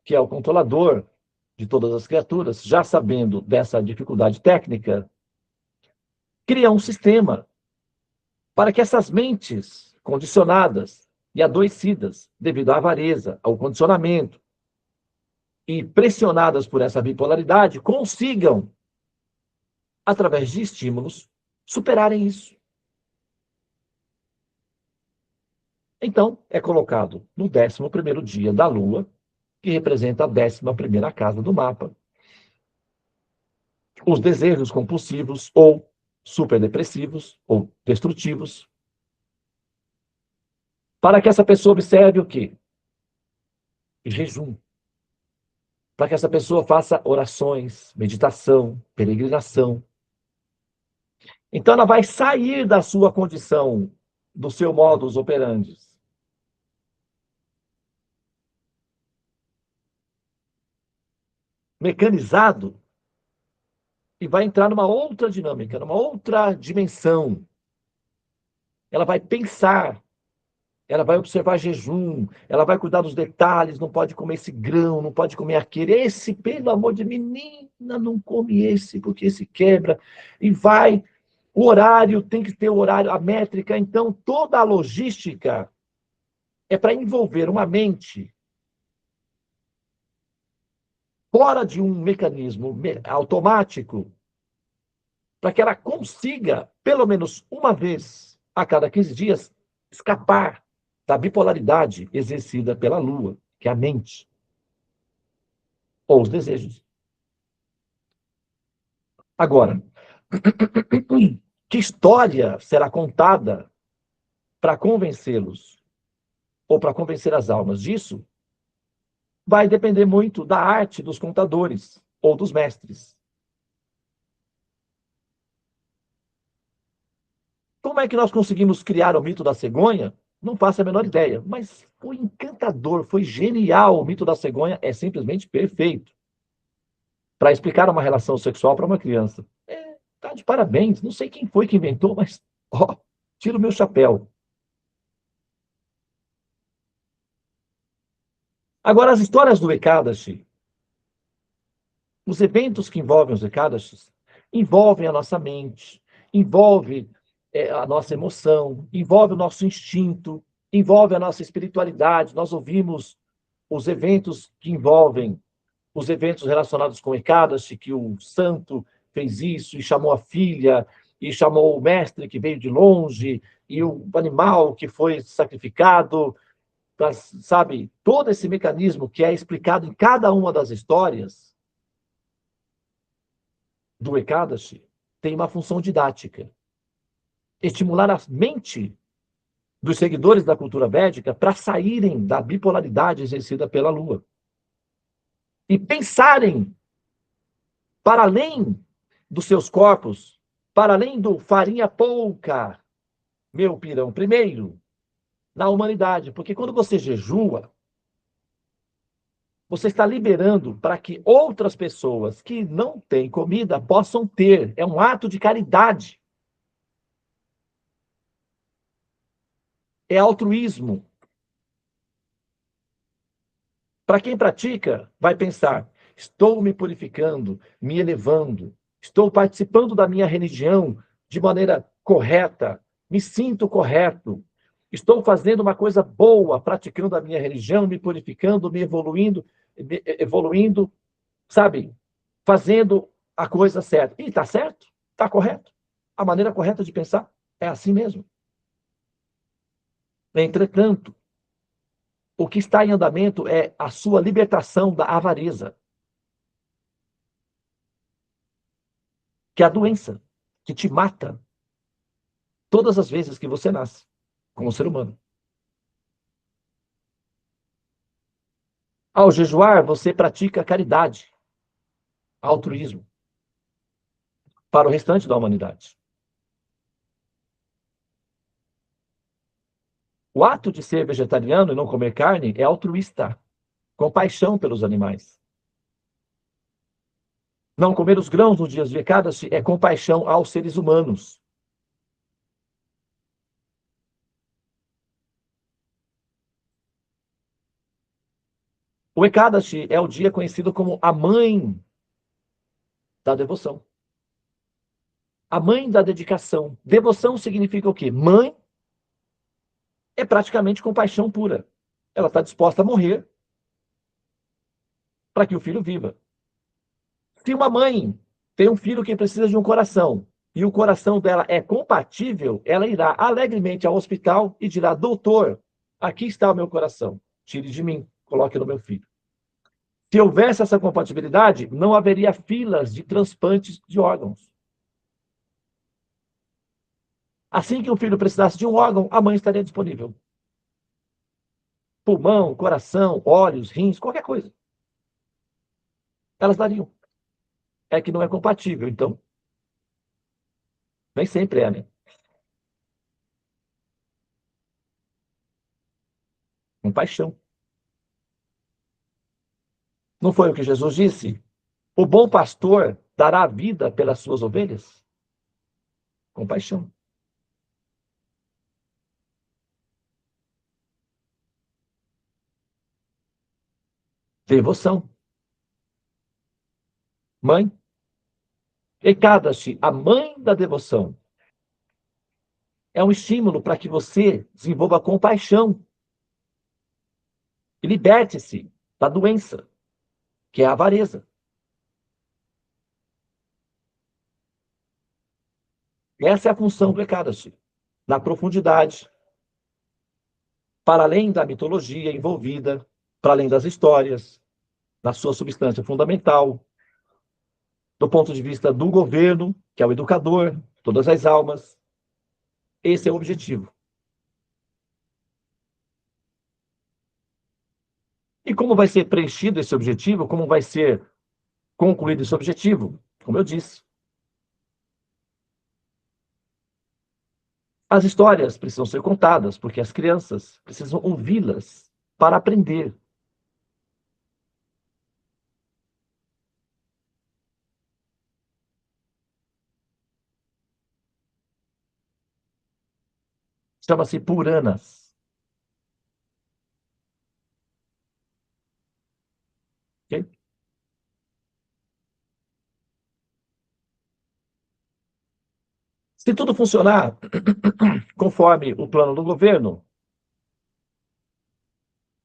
que é o controlador de todas as criaturas, já sabendo dessa dificuldade técnica, cria um sistema para que essas mentes condicionadas e adoecidas devido à avareza, ao condicionamento e pressionadas por essa bipolaridade consigam, através de estímulos, superarem isso. Então, é colocado no 11º dia da Lua, que representa a 11ª casa do mapa, os desejos compulsivos ou superdepressivos ou destrutivos, para que essa pessoa observe o quê? Jejum. Para que essa pessoa faça orações, meditação, peregrinação. Então ela vai sair da sua condição, do seu modus operandi mecanizado e vai entrar numa outra dinâmica, numa outra dimensão. Ela vai pensar, ela vai observar jejum, ela vai cuidar dos detalhes, não pode comer esse grão, não pode comer aquele. Esse, pelo amor de menina, não come esse, porque esse quebra. E vai, o horário, tem que ter o horário, a métrica. Então, toda a logística é para envolver uma mente fora de um mecanismo automático, para que ela consiga, pelo menos uma vez a cada 15 dias, escapar da bipolaridade exercida pela Lua, que é a mente, ou os desejos. Agora, que história será contada para convencê-los, ou para convencer as almas disso? Vai depender muito da arte dos contadores, ou dos mestres. Como é que nós conseguimos criar o mito da cegonha? Não faço a menor ideia, mas foi encantador, foi genial. O mito da cegonha é simplesmente perfeito para explicar uma relação sexual para uma criança. Tá de parabéns. Não sei quem foi que inventou, mas ó, tiro o meu chapéu. Agora, as histórias do Ekadashi, os eventos que envolvem os Ekadashis, envolvem a nossa mente, envolve a nossa emoção, envolve o nosso instinto, envolve a nossa espiritualidade. Nós ouvimos os eventos que envolvem os eventos relacionados com Ekadashi, que o santo fez isso e chamou a filha, e chamou o mestre que veio de longe, e o animal que foi sacrificado, sabe? Todo esse mecanismo que é explicado em cada uma das histórias do Ekadashi tem uma função didática. Estimular a mente dos seguidores da cultura védica para saírem da bipolaridade exercida pela Lua. E pensarem para além dos seus corpos, para além do farinha pouca, meu pirão, primeiro, na humanidade. Porque quando você jejua, Você está liberando para que outras pessoas que não têm comida possam ter. É um ato de caridade. É altruísmo. Para quem pratica, vai pensar: estou me purificando, me elevando, estou participando da minha religião de maneira correta, me sinto correto, estou fazendo uma coisa boa, praticando a minha religião, me purificando, evoluindo, sabe? Fazendo a coisa certa. E está certo? Está correto? A maneira correta de pensar é assim mesmo. Entretanto, o que está em andamento é a sua libertação da avareza, que é a doença que te mata todas as vezes que você nasce como ser humano. Ao jejuar, você pratica caridade, altruísmo para o restante da humanidade. O ato de ser vegetariano e não comer carne é altruísta, compaixão pelos animais. Não comer os grãos nos dias de Ekadashi é compaixão aos seres humanos. O Ekadashi é o dia conhecido como a mãe da devoção. A mãe da dedicação. Devoção significa o quê? Mãe é praticamente compaixão pura. Ela está disposta a morrer para que o filho viva. Se uma mãe tem um filho que precisa de um coração e o coração dela é compatível, ela irá alegremente ao hospital e dirá: doutor, aqui está o meu coração, tire de mim, coloque no meu filho. Se houvesse essa compatibilidade, não haveria filas de transplantes de órgãos. Assim que o filho precisasse de um órgão, a mãe estaria disponível. Pulmão, coração, olhos, rins, qualquer coisa. Elas dariam. É que não é compatível, então. Nem sempre é, né? Compaixão. Não foi o que Jesus disse? O bom pastor dará a vida pelas suas ovelhas? Compaixão. Devoção. Mãe. Ekadashi, a mãe da devoção, é um estímulo para que você desenvolva compaixão e liberte-se da doença, que é a avareza. Essa é a função do Ekadashi. Na profundidade, para além da mitologia envolvida, para além das histórias, na sua substância fundamental, do ponto de vista do governo, que é o educador, todas as almas. Esse é o objetivo. E como vai ser preenchido esse objetivo? Como vai ser concluído esse objetivo? Como eu disse, as histórias precisam ser contadas, porque as crianças precisam ouvi-las para aprender. Chama-se Puranas. Okay? Se tudo funcionar conforme o plano do governo,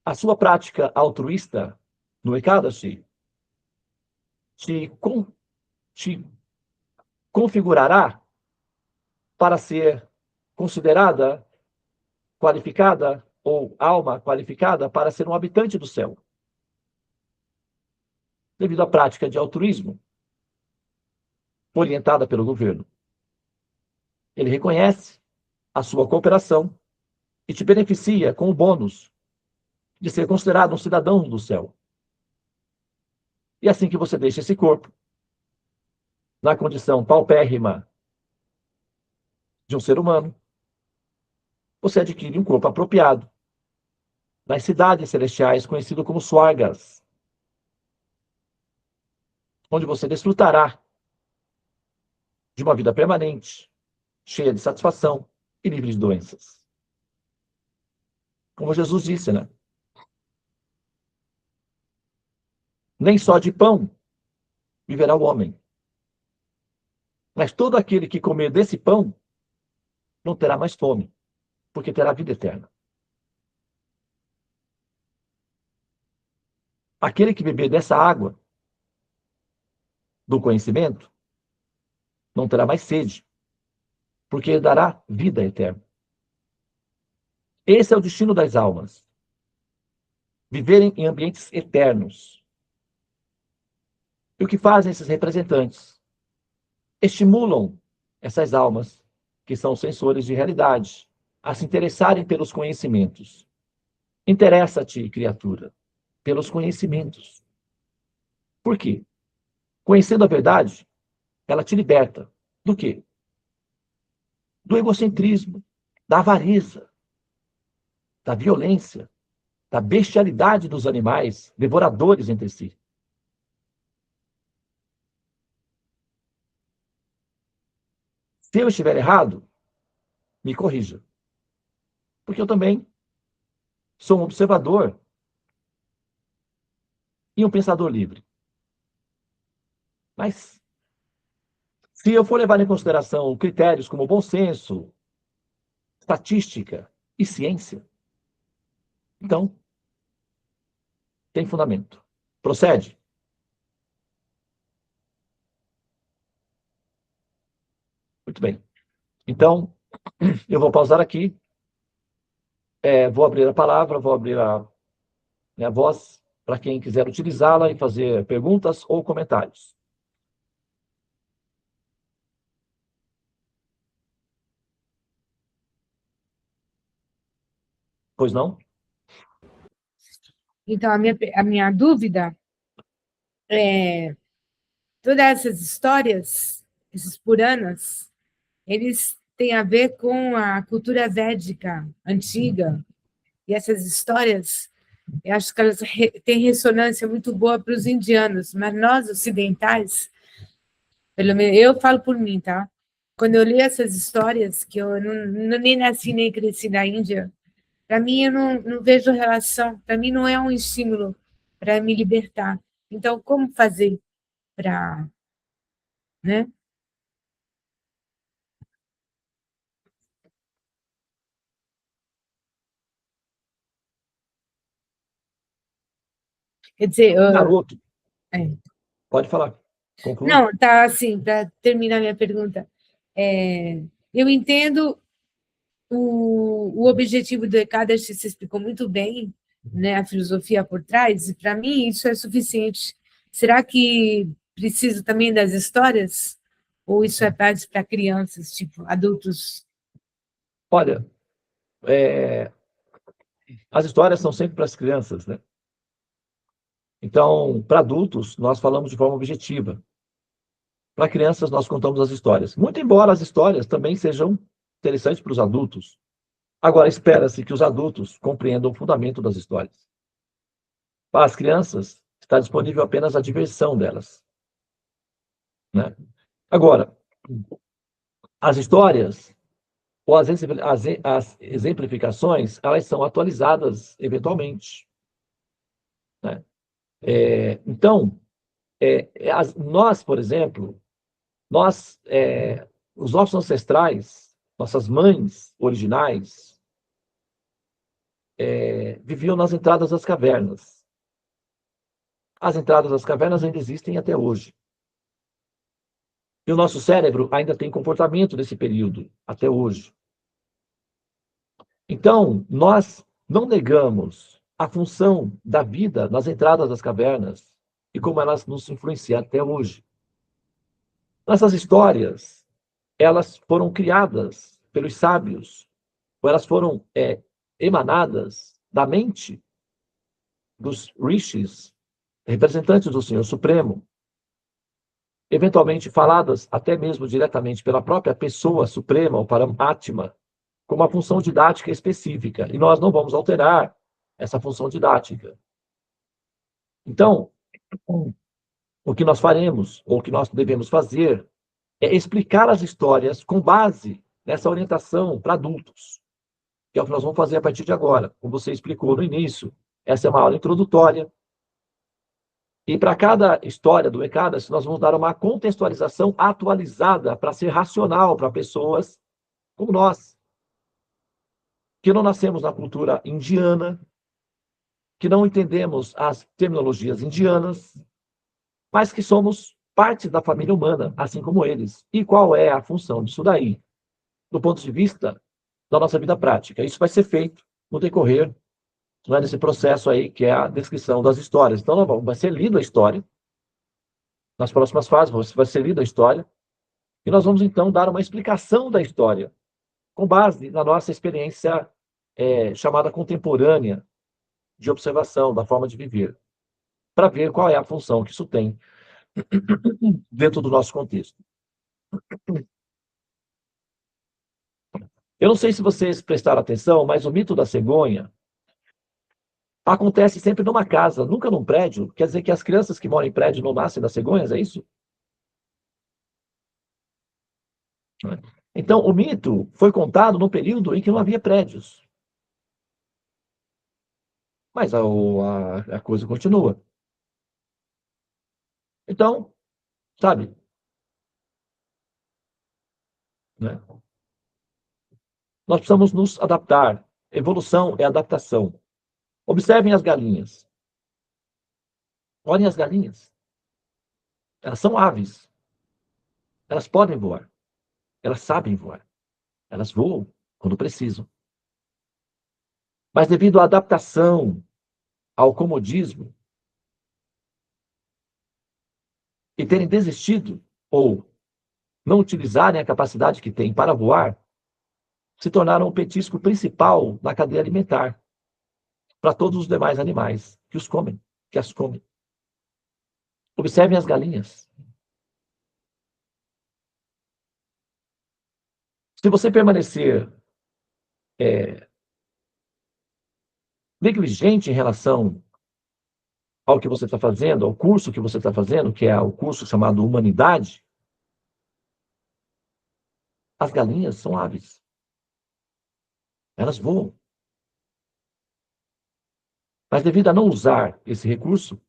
a sua prática altruísta no Ekadashi te configurará para ser considerada qualificada ou alma qualificada para ser um habitante do céu, devido à prática de altruísmo orientada pelo governo. Ele reconhece a sua cooperação e te beneficia com o bônus de ser considerado um cidadão do céu. E assim que você deixa esse corpo, na condição paupérrima de um ser humano, você adquire um corpo apropriado nas cidades celestiais, conhecido como Swargas. onde você desfrutará de uma vida permanente, cheia de satisfação e livre de doenças. Como Jesus disse, né? Nem só de pão viverá o homem, mas todo aquele que comer desse pão não terá mais fome, porque terá vida eterna. Aquele que beber dessa água do conhecimento não terá mais sede, porque ele dará vida eterna. Esse é o destino das almas. Viverem em ambientes eternos. E o que fazem esses representantes? Estimulam essas almas, que são sensores de realidade, a se interessarem pelos conhecimentos. Interessa-te, criatura, pelos conhecimentos. Por quê? Conhecendo a verdade, ela te liberta. Do quê? Do egocentrismo, da avareza, da violência, da bestialidade dos animais, devoradores entre si. Se eu estiver errado, me corrija. Porque eu também sou um observador e um pensador livre. Mas, se eu for levar em consideração critérios como bom senso, estatística e ciência, então, tem fundamento. Procede? Muito bem. Então, eu vou pausar aqui, vou abrir a palavra, vou abrir a minha voz para quem quiser utilizá-la e fazer perguntas ou comentários. Pois não? Então, a minha dúvida é, todas essas histórias, esses Puranas, eles têm a ver com a cultura védica antiga, e essas histórias, eu acho que elas têm ressonância muito boa para os indianos, mas nós, ocidentais, pelo menos eu falo por mim, tá? Quando eu li essas histórias, que eu nem nasci nem cresci na Índia, para mim eu não vejo relação, para mim não é um estímulo para me libertar. Então, como fazer para, né? Quer dizer, Garoto, é. pode falar. Conclui. Não, tá assim, para terminar minha pergunta. Eu entendo o objetivo do Ekadashi, se explicou muito bem, né, a filosofia por trás, e para mim isso é suficiente. Será que preciso também das histórias? Ou isso é para crianças, tipo, adultos? Olha, as histórias são sempre para as crianças, né? Então, para adultos, nós falamos de forma objetiva. Para crianças, nós contamos as histórias. Muito embora as histórias também sejam interessantes para os adultos. Agora, espera-se que os adultos compreendam o fundamento das histórias. Para as crianças, está disponível apenas a diversão delas, né? Agora, as histórias ou as exemplificações, elas são atualizadas eventualmente, né? Então, nós, por exemplo, os nossos ancestrais, nossas mães originais, viviam nas entradas das cavernas. As entradas das cavernas ainda existem até hoje. E o nosso cérebro ainda tem comportamento desse período, até hoje. Então, nós não negamos a função da vida nas entradas das cavernas e como elas nos influenciam até hoje. Essas histórias, elas foram criadas pelos sábios, ou elas foram emanadas da mente dos rishis, representantes do Senhor Supremo, eventualmente faladas até mesmo diretamente pela própria pessoa suprema, ou Paramatma, com uma função didática específica. E nós não vamos alterar essa função didática. Então, o que nós faremos, ou o que nós devemos fazer, é explicar as histórias com base nessa orientação para adultos, que é o que nós vamos fazer a partir de agora. Como você explicou no início, essa é uma aula introdutória. E para cada história do ECADAS, nós vamos dar uma contextualização atualizada para ser racional para pessoas como nós, que não nascemos na cultura indiana, que não entendemos as terminologias indianas, mas que somos parte da família humana, assim como eles. E qual é a função disso daí, do ponto de vista da nossa vida prática? Isso vai ser feito no decorrer, não é, desse processo aí, que é a descrição das histórias. Então, vai ser lida a história, nas próximas fases vai ser lida a história, e nós vamos, então, dar uma explicação da história, com base na nossa experiência chamada contemporânea de observação, da forma de viver, para ver qual é a função que isso tem dentro do nosso contexto. Eu não sei se vocês prestaram atenção, mas o mito da cegonha acontece sempre numa casa, nunca num prédio. Quer dizer que as crianças que moram em prédio não nascem das cegonhas, é isso? Então, o mito foi contado no período em que não havia prédios. Mas a coisa continua. Então, sabe, né? Nós precisamos nos adaptar. Evolução é adaptação. Observem as galinhas. Olhem as galinhas. Elas são aves. Elas podem voar. Elas sabem voar. Elas voam quando precisam. Mas devido à adaptação, ao comodismo, e terem desistido, ou não utilizarem a capacidade que têm para voar, se tornaram o petisco principal na cadeia alimentar para todos os demais animais que os comem, que as comem. Observem as galinhas. Se você permanecer negligente em relação ao que você está fazendo, ao curso que você está fazendo, que é o curso chamado Humanidade, as galinhas são aves. Elas voam. Mas devido a não usar esse recurso,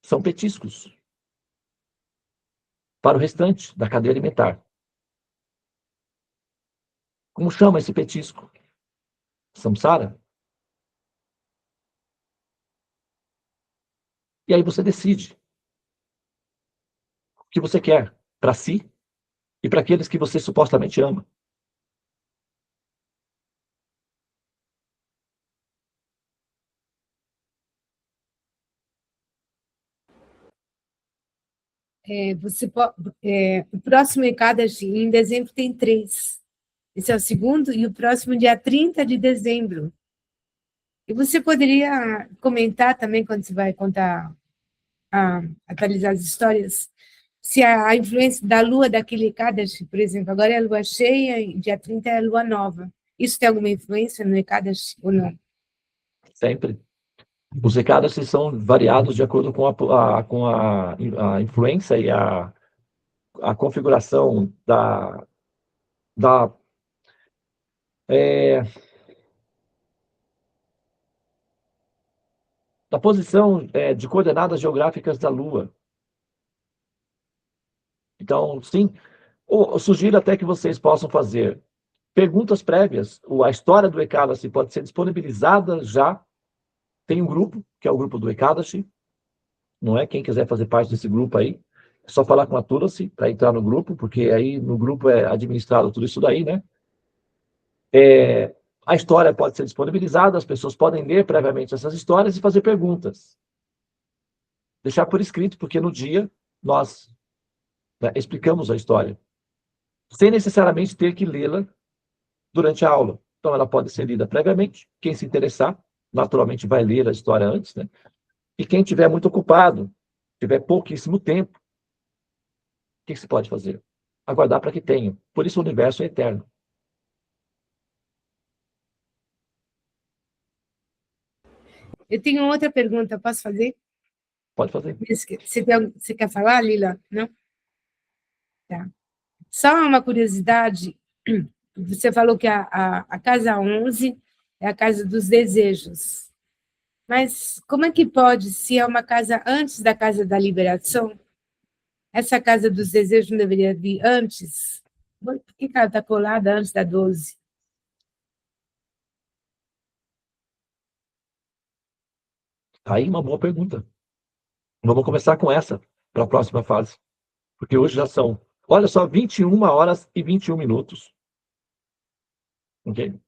são petiscos para o restante da cadeia alimentar. Como chama esse petisco? Samsara? E aí você decide o que você quer para si e para aqueles que você supostamente ama. O próximo ECADAS em dezembro tem 3. Esse é o segundo, e o próximo dia 30 de dezembro. E você poderia comentar também, quando você vai contar, atualizar as histórias, se a influência da lua daquele ECADAS, por exemplo, agora é a lua cheia, e dia 30 é a lua nova. Isso tem alguma influência no ECADAS ou não? Sempre. Os recados são variados de acordo com a influência e a configuração da é, da posição de coordenadas geográficas da Lua. Então, sim, eu sugiro até que vocês possam fazer perguntas prévias. A história do Ekadashi pode ser disponibilizada já. Tem um grupo, que é o grupo do Ekadashi, não é? Quem quiser fazer parte desse grupo aí, é só falar com a Tulasi para entrar no grupo, porque aí no grupo é administrado tudo isso daí, né? A história pode ser disponibilizada, as pessoas podem ler previamente essas histórias e fazer perguntas. Deixar por escrito, porque no dia nós, né, explicamos a história, sem necessariamente ter que lê-la durante a aula. Então, ela pode ser lida previamente. Quem se interessar, naturalmente, vai ler a história antes, né? E quem estiver muito ocupado, tiver pouquíssimo tempo, o que se pode fazer? Aguardar para que tenha. Por isso, o universo é eterno. Eu tenho outra pergunta, posso fazer? Pode fazer. Você quer falar, Lila? Não? Tá. Só uma curiosidade, você falou que a casa 11 é a casa dos desejos. Mas como é que pode, se é uma casa antes da casa da liberação, essa casa dos desejos não deveria vir antes? Por que ela está colada antes da 12? Aí uma boa pergunta. Vamos começar com essa, para a próxima fase. Porque hoje já são, olha só, 21 horas e 21 minutos. Ok?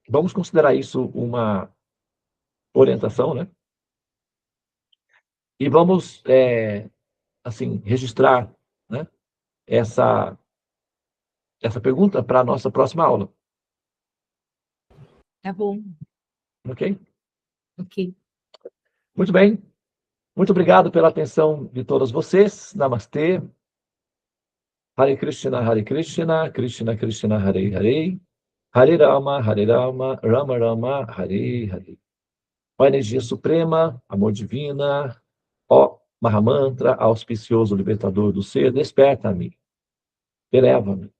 Vamos considerar isso uma orientação, né? E vamos, assim, registrar, né, essa pergunta para a nossa próxima aula. Tá bom, Ok? ok. Muito bem. Muito obrigado pela atenção de todos vocês. Namastê. Hare Krishna, Krishna Krishna, Hare Hare. Hare Rama, Rama Rama, Hare Hare. Ó energia suprema, amor divina, ó Mahamantra, auspicioso libertador do ser, desperta-me, eleva-me,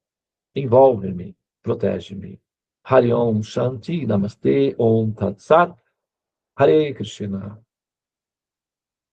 envolve-me, protege-me. Hari Om Shanti, Namastê, Om Tat Sat, Hare Krishna.